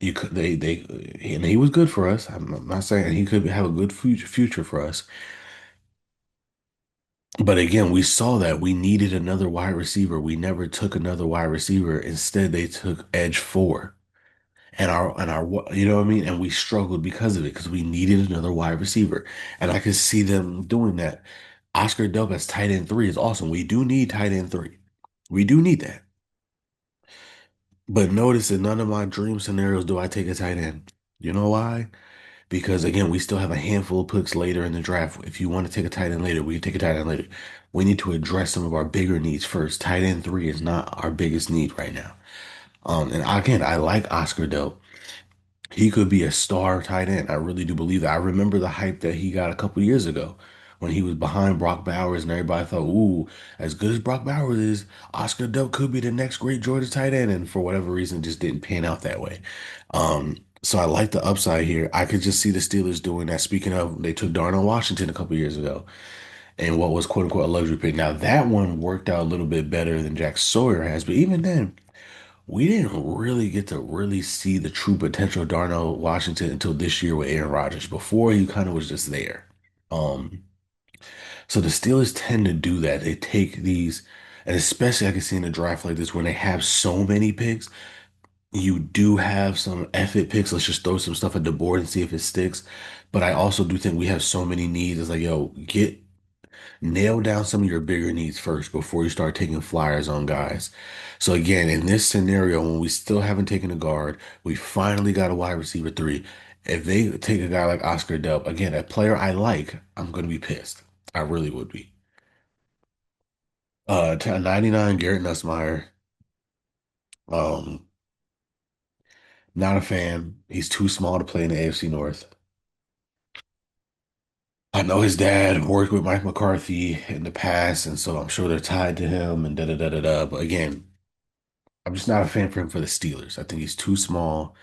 You could and he was good for us. I'm not saying he could have a good future for us. But again, we saw that we needed another wide receiver. We never took another wide receiver. Instead, they took edge four. You know what I mean? And we struggled because of it, because we needed another wide receiver. And I could see them doing that. Oscar Dub as tight end three is awesome. We do need tight end three. We do need that. But notice in none of my dream scenarios do I take a tight end. You know why? Because again, we still have a handful of picks later in the draft. If you want to take a tight end later, we can take a tight end later. We need to address some of our bigger needs first. Tight end three is not our biggest need right now. And again, I like Oscar Dub. He could be a star tight end. I really do believe that. I remember the hype that he got a couple years ago when he was behind Brock Bowers, and everybody thought, ooh, as good as Brock Bowers is, Oscar Delp could be the next great Georgia tight end. And for whatever reason, it just didn't pan out that way. So I like the upside here. I could just see the Steelers doing that. Speaking of, they took Darnell Washington a couple years ago and what was quote unquote a luxury pick. Now that one worked out a little bit better than Jack Sawyer has, but even then, we didn't really get to really see the true potential of Darnell Washington until this year with Aaron Rodgers. Before he kind of was just there. Um, so the Steelers tend to do that. They take these, and especially I can see in a draft like this when they have so many picks, you do have some effort picks. Let's just throw some stuff at the board and see if it sticks. But I also do think we have so many needs. It's like, yo, nail down some of your bigger needs first before you start taking flyers on guys. So again, in this scenario, when we still haven't taken a guard, we finally got a wide receiver three. If they take a guy like Oscar Delp, again, a player I like, I'm gonna be pissed. I really would be. To 99, Garrett Nussmeier. Um, Not a fan. He's too small to play in the AFC North. I know his dad worked with Mike McCarthy in the past, and so I'm sure they're tied to him and da da da da da. But again, I'm just not a fan for him for the Steelers. I think he's too small.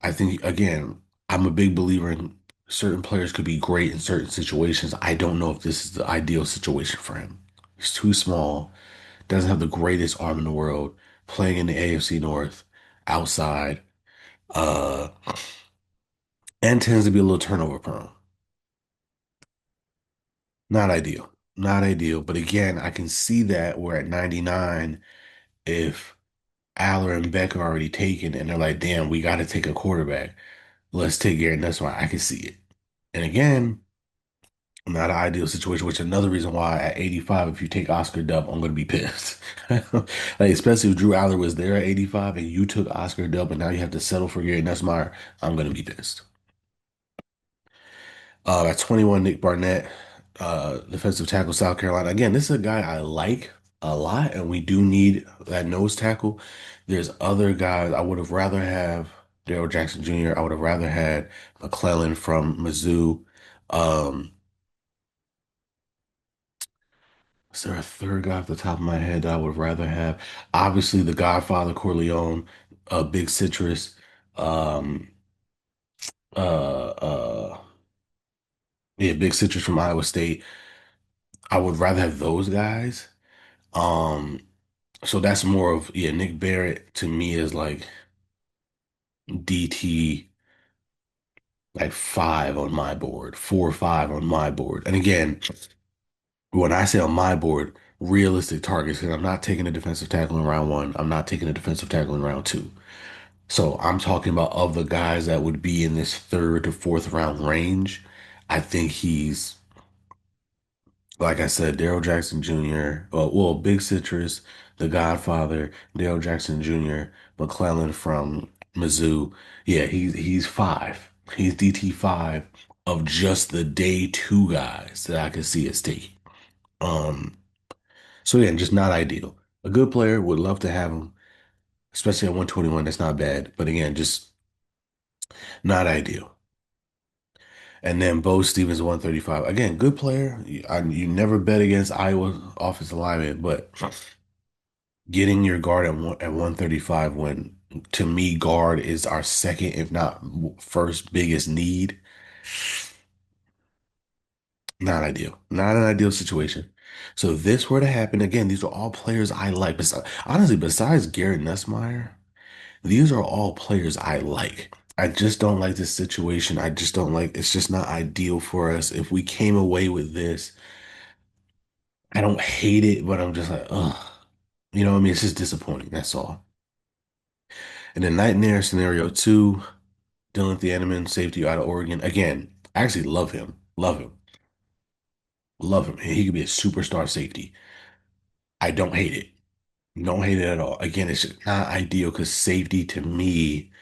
I think, again, I'm a big believer in certain players could be great in certain situations. I don't know if this is the ideal situation for him. He's too small, doesn't have the greatest arm in the world, playing in the AFC North, outside, uh, and tends to be a little turnover prone. Not ideal. Not ideal. But again, I can see that we're at 99 if Aller and Beck are already taken and they're like, damn, we got to take a quarterback. Let's take Garrett. That's why I can see it. And again, not an ideal situation, which is another reason why at 85, if you take Oscar Dub, I'm going to be pissed. Like, especially if Drew Aller was there at 85 and you took Oscar Dub and now you have to settle for Gary Nussmeier, I'm going to be pissed. At 21, Nick Barnett, defensive tackle, South Carolina. Again, this is a guy I like a lot, and we do need that nose tackle. There's other guys I would have rather have Daryl Jackson Jr. I would have rather had McClellan from Mizzou. Um, is there a third guy off the top of my head that I would rather have? Obviously, the Godfather Corleone, Big Citrus, um, uh, uh, yeah, Big Citrus from Iowa State. I would rather have those guys. Um, so that's more of, yeah, Nick Barrett to me is like DT like five on my board, 4 or 5 on my board. And again, when I say on my board, realistic targets, because I'm not taking a defensive tackle in round one. I'm not taking a defensive tackle in round two. So I'm talking about of the guys that would be in this third to fourth round range. I think he's like I said, Daryl Jackson Jr., Big Citrus, The Godfather, Daryl Jackson Jr., McClellan from Mizzou. Yeah, he's five. He's DT five of just the day two guys that I could see us taking. Um, so yeah, just not ideal. A good player, would love to have him, especially at 121. That's not bad, but again, just not ideal. And then Bo Stevens 135. Again, good player. You never bet against Iowa offensive lineman, but getting your guard at 135 when to me guard is our second, if not first biggest need. Not ideal. Not an ideal situation. So if this were to happen again, these are all players I like. Honestly, besides Garrett Nussmeier, these are all players I like. I just don't like this situation. I just don't like it's just not ideal for us. If we came away with this, I don't hate it, but I'm just like, ugh. You know what I mean? It's just disappointing. That's all. And then nightmare scenario two, Dylan Thieneman, safety out of Oregon. Again, I actually love him. Love him. Love him. He could be a superstar safety. I don't hate it. Don't hate it at all. Again, it's just not ideal because safety to me,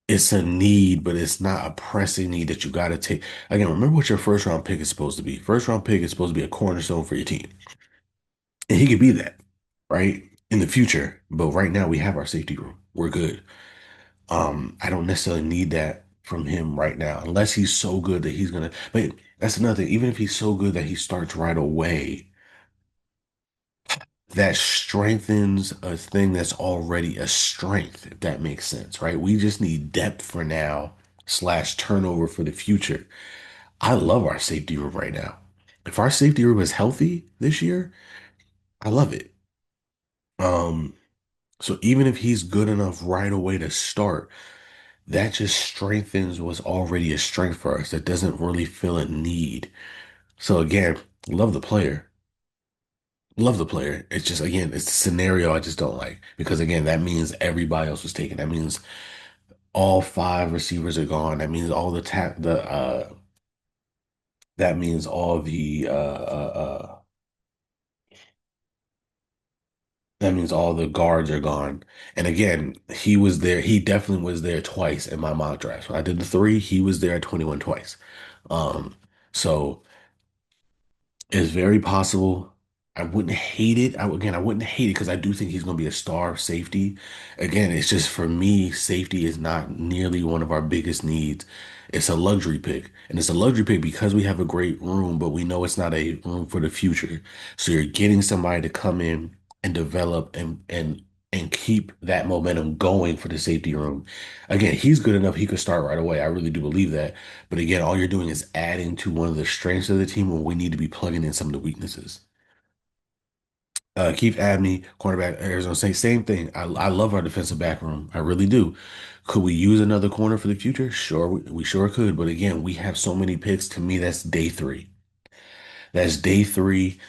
it's a need, but it's not a pressing need that you got to take. Again, remember what your first round pick is supposed to be. First round pick is supposed to be a cornerstone for your team. And he could be that, right? In the future. But right now we have our safety room. We're good. I don't necessarily need that from him right now, unless he's so good that he's gonna. But that's another thing. Even if he's so good that he starts right away, that strengthens a thing that's already a strength, if that makes sense, right? We just need depth for now, slash turnover for the future. I love our safety room right now. If our safety room is healthy this year, I love it. Um, so even if he's good enough right away to start, that just strengthens what's already a strength for us that doesn't really feel a need. So again, love the player. Love the player. It's just again, it's the scenario I just don't like because again, that means everybody else was taken. That means all five receivers are gone. That means all the tap the that means all the that means all the guards are gone. And again, he was there. He definitely was there twice in my mock draft. When I did the three, he was there at 21 twice. Um, so it's very possible. I wouldn't hate it. Again, I wouldn't hate it because I do think he's going to be a star safety. Again, it's just for me, safety is not nearly one of our biggest needs. It's a luxury pick. And it's a luxury pick because we have a great room, but we know it's not a room for the future. So you're getting somebody to come in and develop and keep that momentum going for the safety room. Again, he's good enough. He could start right away. I really do believe that. But again, all you're doing is adding to one of the strengths of the team when we need to be plugging in some of the weaknesses. Keith Abney, cornerback, Arizona State, same thing. I love our defensive back room. I really do. Could we use another corner for the future? Sure, we sure could. But again, we have so many picks. To me, that's day three. That's day three.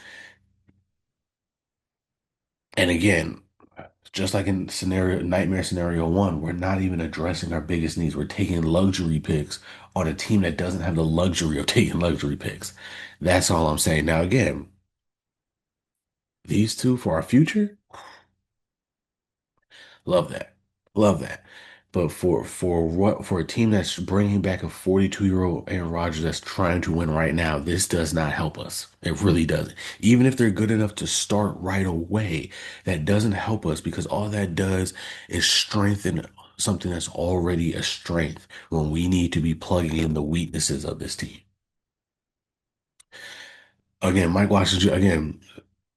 And again, just like in nightmare scenario one, we're not even addressing our biggest needs. We're taking luxury picks on a team that doesn't have the luxury of taking luxury picks. That's all I'm saying. Now, again, these two for our future, love that. Love that. But for a team that's bringing back a 42-year-old Aaron Rodgers that's trying to win right now, this does not help us. It really doesn't. Even if they're good enough to start right away, that doesn't help us because all that does is strengthen something that's already a strength when we need to be plugging in the weaknesses of this team. Again, Mike Washington, again,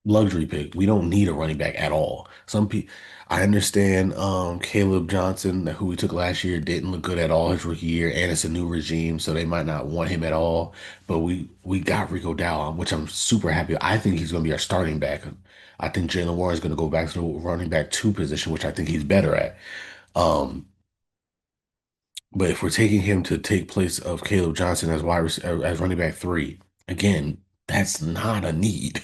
luxury pick. We don't need a running back at all. Some people, I understand. Caleb Johnson, who we took last year, didn't look good at all his rookie year, and it's a new regime, so they might not want him at all. But we got Rico Dowdle, which I'm super happy. I think he's going to be our starting back. I think Jalen Warren is going to go back to the running back two position, which I think he's better at. Um, but if we're taking him to take place of Caleb Johnson as as running back three, again, that's not a need.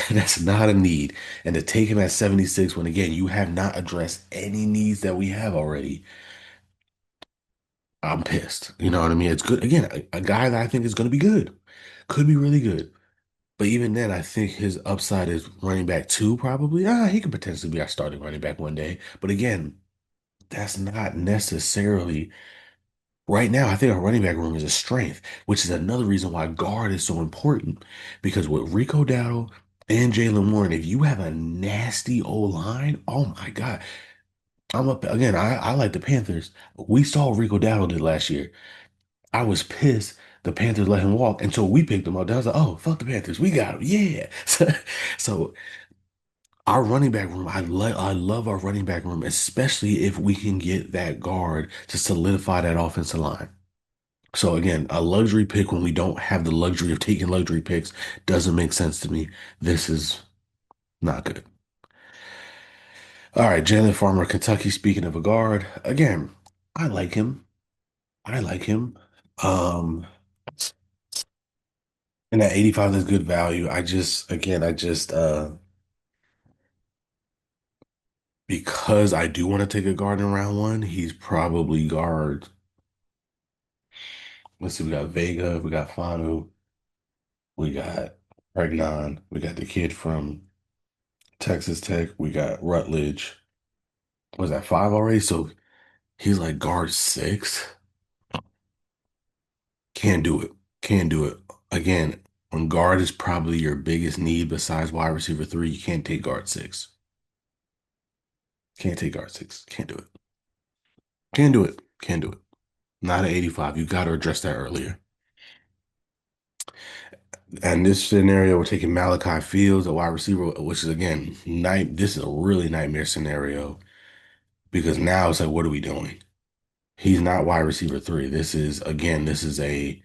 That's not a need. And to take him at 76 when again you have not addressed any needs that we have already, I'm pissed. You know what I mean? It's good. Again, a guy that I think is going to be good. Could be really good. But even then, I think his upside is running back two, probably. He could potentially be our starting running back one day. But again, that's not necessarily. Right now, I think our running back room is a strength, which is another reason why guard is so important. Because with Rico Dowdle and Jalen Warren, if you have a nasty O line, oh my God. I'm up again. I like the Panthers. We saw Rico Dowdle did last year. I was pissed the Panthers let him walk until we picked him up. I was like, oh, fuck the Panthers. We got him. Yeah. So Our running back room, I love our running back room, especially if we can get that guard to solidify that offensive line. So again, a luxury pick when we don't have the luxury of taking luxury picks doesn't make sense to me. This is not good. All right, Jalen Farmer, Kentucky. Speaking of a guard, again, I like him. I like him. Um, and that 85 is good value. I just because I do want to take a guard in round one, he's probably guard. Let's see, we got Vega, we got Fanu, we got Pregnon, we got the kid from Texas Tech, we got Rutledge. Was that five already? So he's like guard six. Can't do it. Can't do it. Again, when guard is probably your biggest need besides wide receiver three, you can't take guard six. Can't take guard six. Can't do it. Can't do it. Can't do it. Not at 85. You got to address that earlier. And this scenario, we're taking Malachi Fields, a wide receiver, which is again, this is a really nightmare scenario because now it's like, what are we doing? He's not wide receiver three. This is a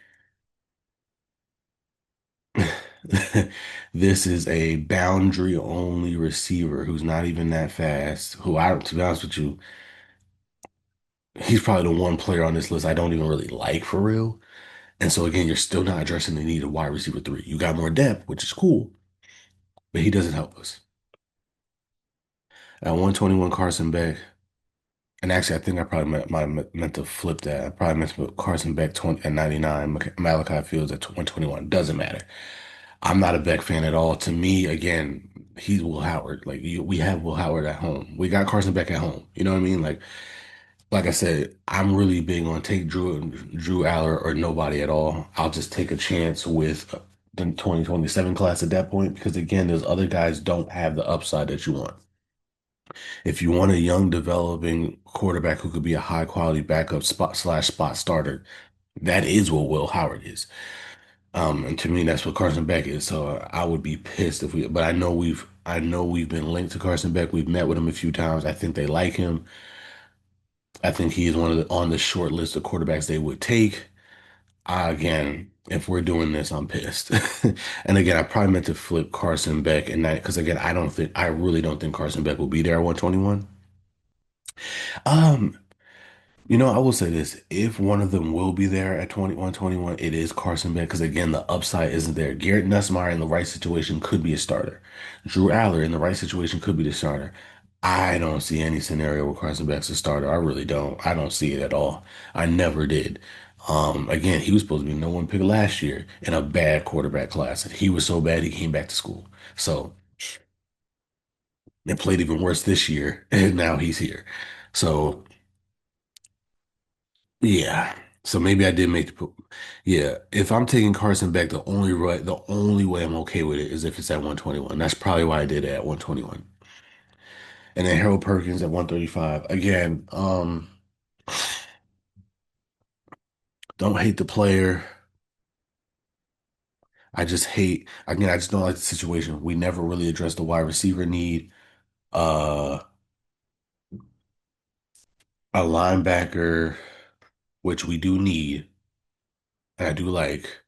this is a boundary only receiver who's not even that fast. To be honest with you, he's probably the one player on this list I don't even really like for real. And so again, you're still not addressing the need of wide receiver three. You got more depth, which is cool, but he doesn't help us. At 121, Carson Beck, and actually, I think I probably meant to flip that. I probably meant to put Carson Beck 20, at 99, Malachi Fields at 121. Doesn't matter. I'm not a Beck fan at all. To me, again, he's Will Howard. We have Will Howard at home. We got Carson Beck at home. You know what I mean? Like I said, I'm really big on take Drew Aller or nobody at all. I'll just take a chance with the 2027 class at that point because again, those other guys don't have the upside that you want. If you want a young developing quarterback who could be a high quality backup spot starter, that is what Will Howard is. And to me, that's what Carson Beck is. So I would be pissed if but I know we've been linked to Carson Beck. We've met with him a few times. I think they like him. I think he is one of the on the short list of quarterbacks they would take. Again, if we're doing this, I'm pissed. And again, I probably meant to flip Carson Beck and that because again, I really don't think Carson Beck will be there at 121. Um, I will say this. If one of them will be there at 21-21, it is Carson Beck because again, the upside isn't there. Garrett Nussmeier in the right situation could be a starter. Drew Aller in the right situation could be the starter. I don't see any scenario where Carson Beck's a starter. I really don't. I don't see it at all. I never did. Again, he was supposed to be no one pick last year in a bad quarterback class. And he was so bad he came back to school. So and played even worse this year, and now he's here. So yeah. So maybe I did yeah. If I'm taking Carson back, the only way I'm okay with it is if it's at 121. That's probably why I did it at 121. And then Harold Perkins at 135. Again, don't hate the player. I just don't like the situation. We never really addressed the wide receiver need. Uh, a linebacker, which we do need, and I do like.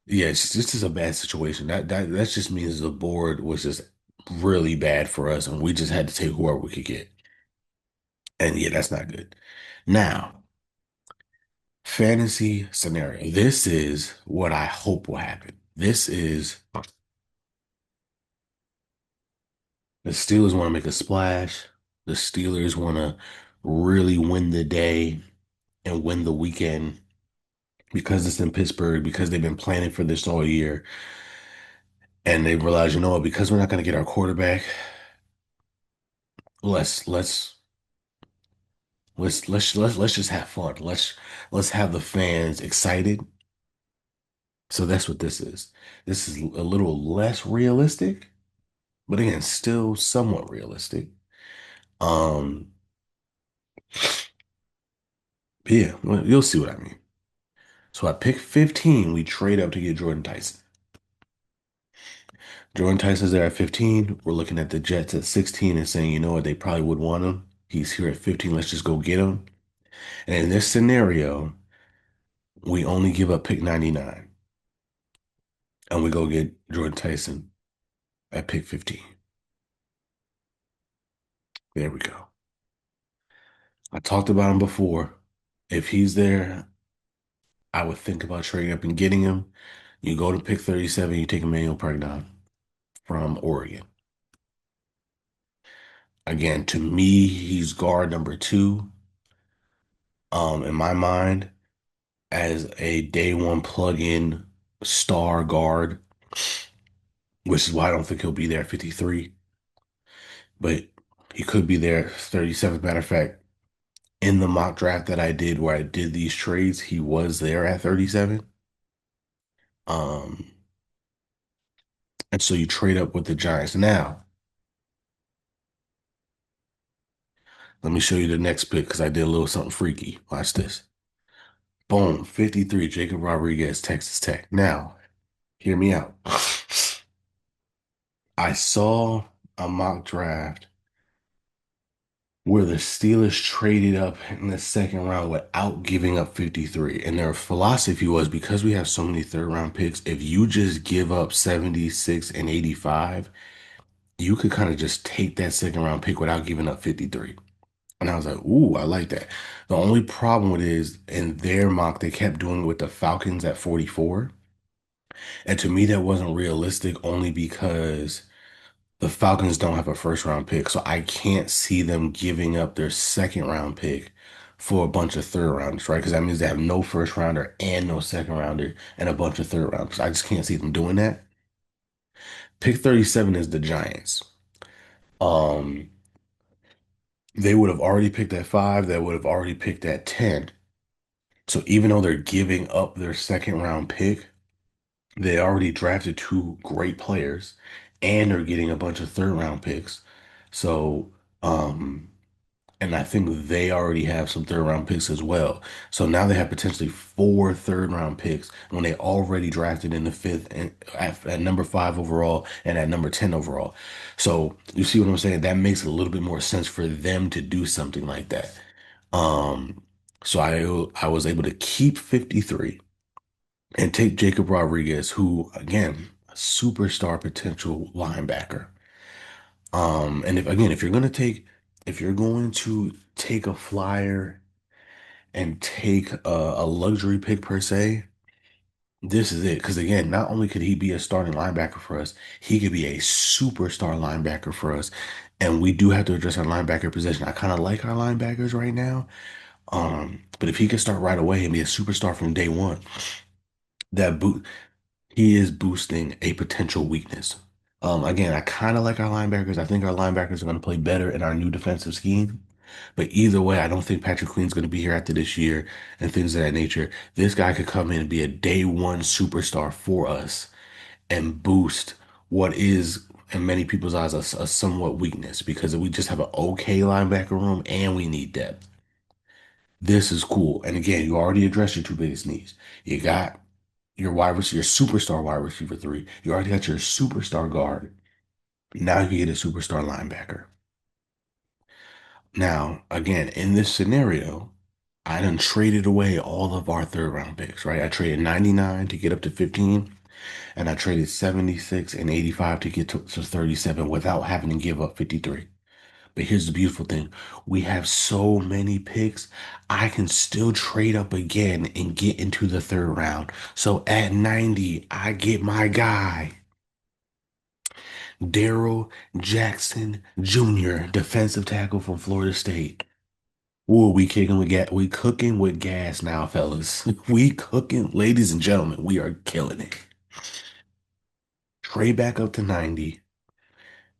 Yeah, this is a bad situation. That just means the board was just really bad for us, and we just had to take whoever we could get. And yeah, that's not good. Now, fantasy scenario. This is what I hope will happen. This is the Steelers want to make a splash. The Steelers want to really win the day and win the weekend because it's in Pittsburgh, because they've been planning for this all year. And they realize, you know what, because we're not going to get our quarterback, let's let's let's just have fun. Let's have the fans excited. So that's what this is. This is a little less realistic, but again, still somewhat realistic. Um, yeah, well, you'll see what I mean. So I pick 15. We trade up to get Jordan Tyson. Jordan Tyson's there at 15. We're looking at the Jets at 16 and saying, you know what, they probably would want him. He's here at 15. Let's just go get him. And in this scenario, we only give up pick 99 and we go get Jordan Tyson at pick 15. There we go. I talked about him before. If he's there, I would think about trading up and getting him. You go to pick 37, you take Emmanuel Perignon from Oregon. Again, to me, he's guard number two. In my mind, as a day one plug-in star guard, which is why I don't think he'll be there at 53, but he could be there at 37. Matter of fact, in the mock draft that I did where I did these trades, he was there at 37. Um, and so you trade up with the Giants. Now, let me show you the next pick because I did a little something freaky. Watch this. Boom, 53, Jacob Rodriguez, Texas Tech. Now, hear me out. I saw a mock draft where the Steelers traded up in the second round without giving up 53. And their philosophy was because we have so many third round picks, if you just give up 76 and 85, you could kind of just take that second round pick without giving up 53. And I was like, ooh, I like that. The only problem with it is in their mock, they kept doing it with the Falcons at 44. And to me, that wasn't realistic only because the Falcons don't have a first round pick, so I can't see them giving up their second round pick for a bunch of third rounders, right? Because that means they have no first rounder and no second rounder and a bunch of third rounders. I just can't see them doing that. Pick 37 is the Giants. Um, they would have already picked at five, they would have already picked at 10. So even though they're giving up their second round pick, they already drafted two great players and they're getting a bunch of third round picks. So, and I think they already have some third round picks as well. So now they have potentially four third round picks when they already drafted in the fifth and at number five overall and at number 10 overall. So you see what I'm saying? That makes a little bit more sense for them to do something like that. Um, so I was able to keep 53 and take Jacob Rodriguez, who again, a superstar potential linebacker. And if you're going to take a flyer and take a luxury pick per se, this is it. Because again, not only could he be a starting linebacker for us, he could be a superstar linebacker for us. And we do have to address our linebacker position. I kind of like our linebackers right now. But if he could start right away and be a superstar from day one, that boot he is boosting a potential weakness. Again, I kind of like our linebackers. I think our linebackers are going to play better in our new defensive scheme. But either way, I don't think Patrick Queen's going to be here after this year and things of that nature. This guy could come in and be a day one superstar for us and boost what is, in many people's eyes, a somewhat weakness because we just have an okay linebacker room and we need depth. This is cool. And again, you already addressed your two biggest needs. You got your wide receiver, your superstar wide receiver three. You already got your superstar guard. Now you get a superstar linebacker. Now, again, in this scenario, I done traded away all of our third round picks, right? I traded 99 to get up to 15, and I traded 76 and 85 to get to 37 without having to give up 53. But here's the beautiful thing. We have so many picks. I can still trade up again and get into the third round. So at 90, I get my guy, Daryl Jackson Jr., defensive tackle from Florida State. Ooh, we kicking with gas. We cooking with gas now, fellas. We cooking, ladies and gentlemen. We are killing it. Trade back up to 90.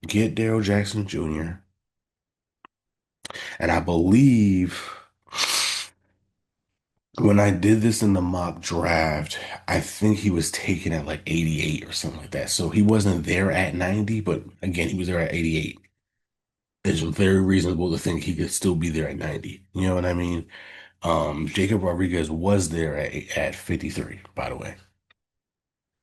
Get Daryl Jackson Jr. And I believe when I did this in the mock draft, I think he was taken at like 88 or something like that. So he wasn't there at 90, but again, he was there at 88. It's very reasonable to think he could still be there at 90. You know what I mean? Jacob Rodriguez was there at 53, by the way.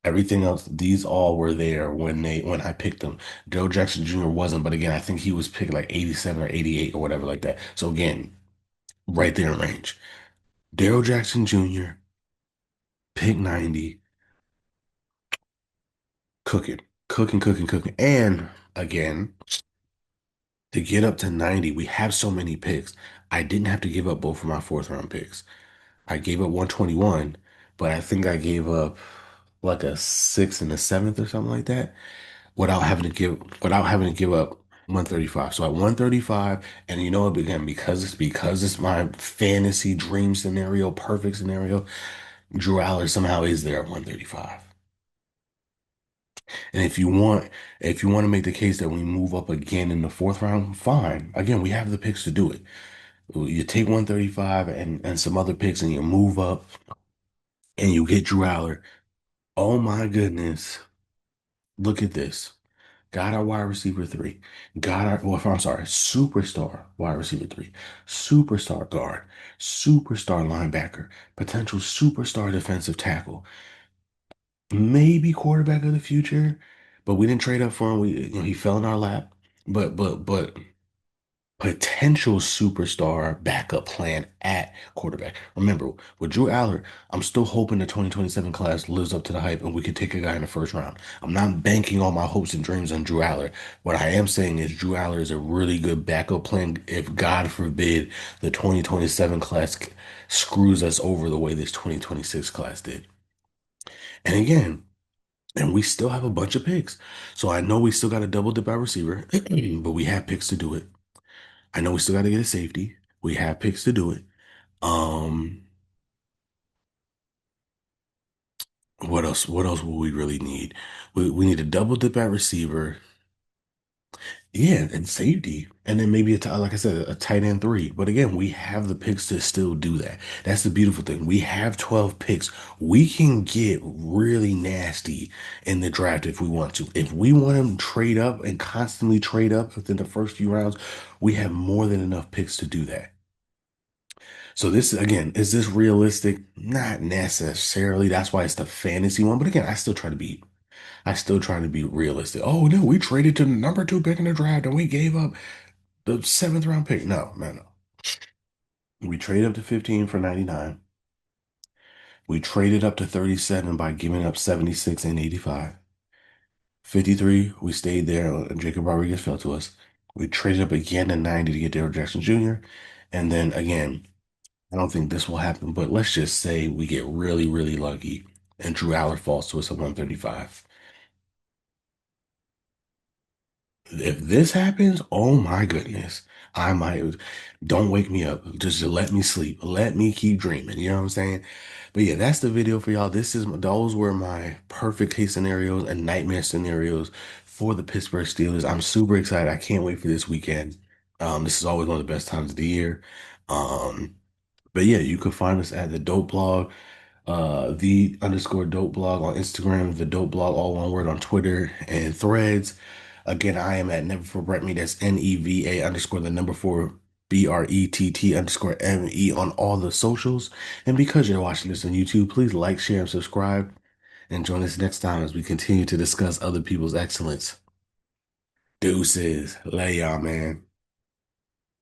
Everything else, these all were there when I picked them. Joe Jackson Jr. wasn't, but again, I think he was picked like 87 or 88 or whatever like that. So again, right there in range. Daryl Jackson Jr., pick 90, cooking, cooking, cooking, cooking. And again, to get up to 90, we have so many picks. I didn't have to give up both of my fourth round picks. I gave up 121, but I think I gave up like a sixth and a seventh or something like that without having to give up 135. So at 135, and you know it again because it's my fantasy dream scenario, perfect scenario, Drew Aller somehow is there at 135. And if you want to make the case that we move up again in the fourth round, fine. Again, we have the picks to do it. You take 135 and some other picks and you move up and you get Drew Aller. Oh my goodness. Look at this. Got our wide receiver three. Got our, well, I'm sorry, superstar wide receiver three, superstar guard, superstar linebacker, potential superstar defensive tackle, maybe quarterback of the future, but we didn't trade up for him. He fell in our lap, but potential superstar backup plan at quarterback. Remember, with Drew Aller, I'm still hoping the 2027 class lives up to the hype and we can take a guy in the first round. I'm not banking all my hopes and dreams on Drew Aller. What I am saying is Drew Aller is a really good backup plan if, God forbid, the 2027 class screws us over the way this 2026 class did. And again, and we still have a bunch of picks. So I know we still got a double dip at receiver, but we have picks to do it. I know we still got to get a safety. We have picks to do it. Um, what else? What else will we really need? We need a double dip at receiver. Yeah, and safety. And then maybe like I said, a tight end three. But again, we have the picks to still do that. That's the beautiful thing. We have 12 picks. We can get really nasty in the draft if we want to. If we want to trade up and constantly trade up within the first few rounds, we have more than enough picks to do that. So this again, is this realistic? Not necessarily. That's why it's the fantasy one. But again, I still try to be realistic. Oh no, we traded to the number two pick in the draft and we gave up the seventh round pick. No, man, no. We traded up to 15 for 99. We traded up to 37 by giving up 76 and 85. 53, we stayed there. Jacob Rodriguez fell to us. We traded up again to 90 to get Daryl Jackson Jr. And then again, I don't think this will happen, but let's just say we get really, really lucky and Drew Aller falls to us at 135. If this happens, oh my goodness, I might, don't wake me up. Just let me sleep. Let me keep dreaming. You know what I'm saying? But yeah, that's the video for y'all. Those were my perfect case scenarios and nightmare scenarios for the Pittsburgh Steelers. I'm super excited. I can't wait for this weekend. This is always one of the best times of the year. Um, but yeah, you can find us at the Dope Blog, the underscore Dope Blog on Instagram, the Dope Blog, all one word on Twitter and Threads. Again, I am at Never For Brett Me. That's NEVA underscore the number four BRETT underscore ME on all the socials. And because you're watching this on YouTube, please like, share, and subscribe. And join us next time as we continue to discuss other people's excellence. Deuces. Lay y'all, man.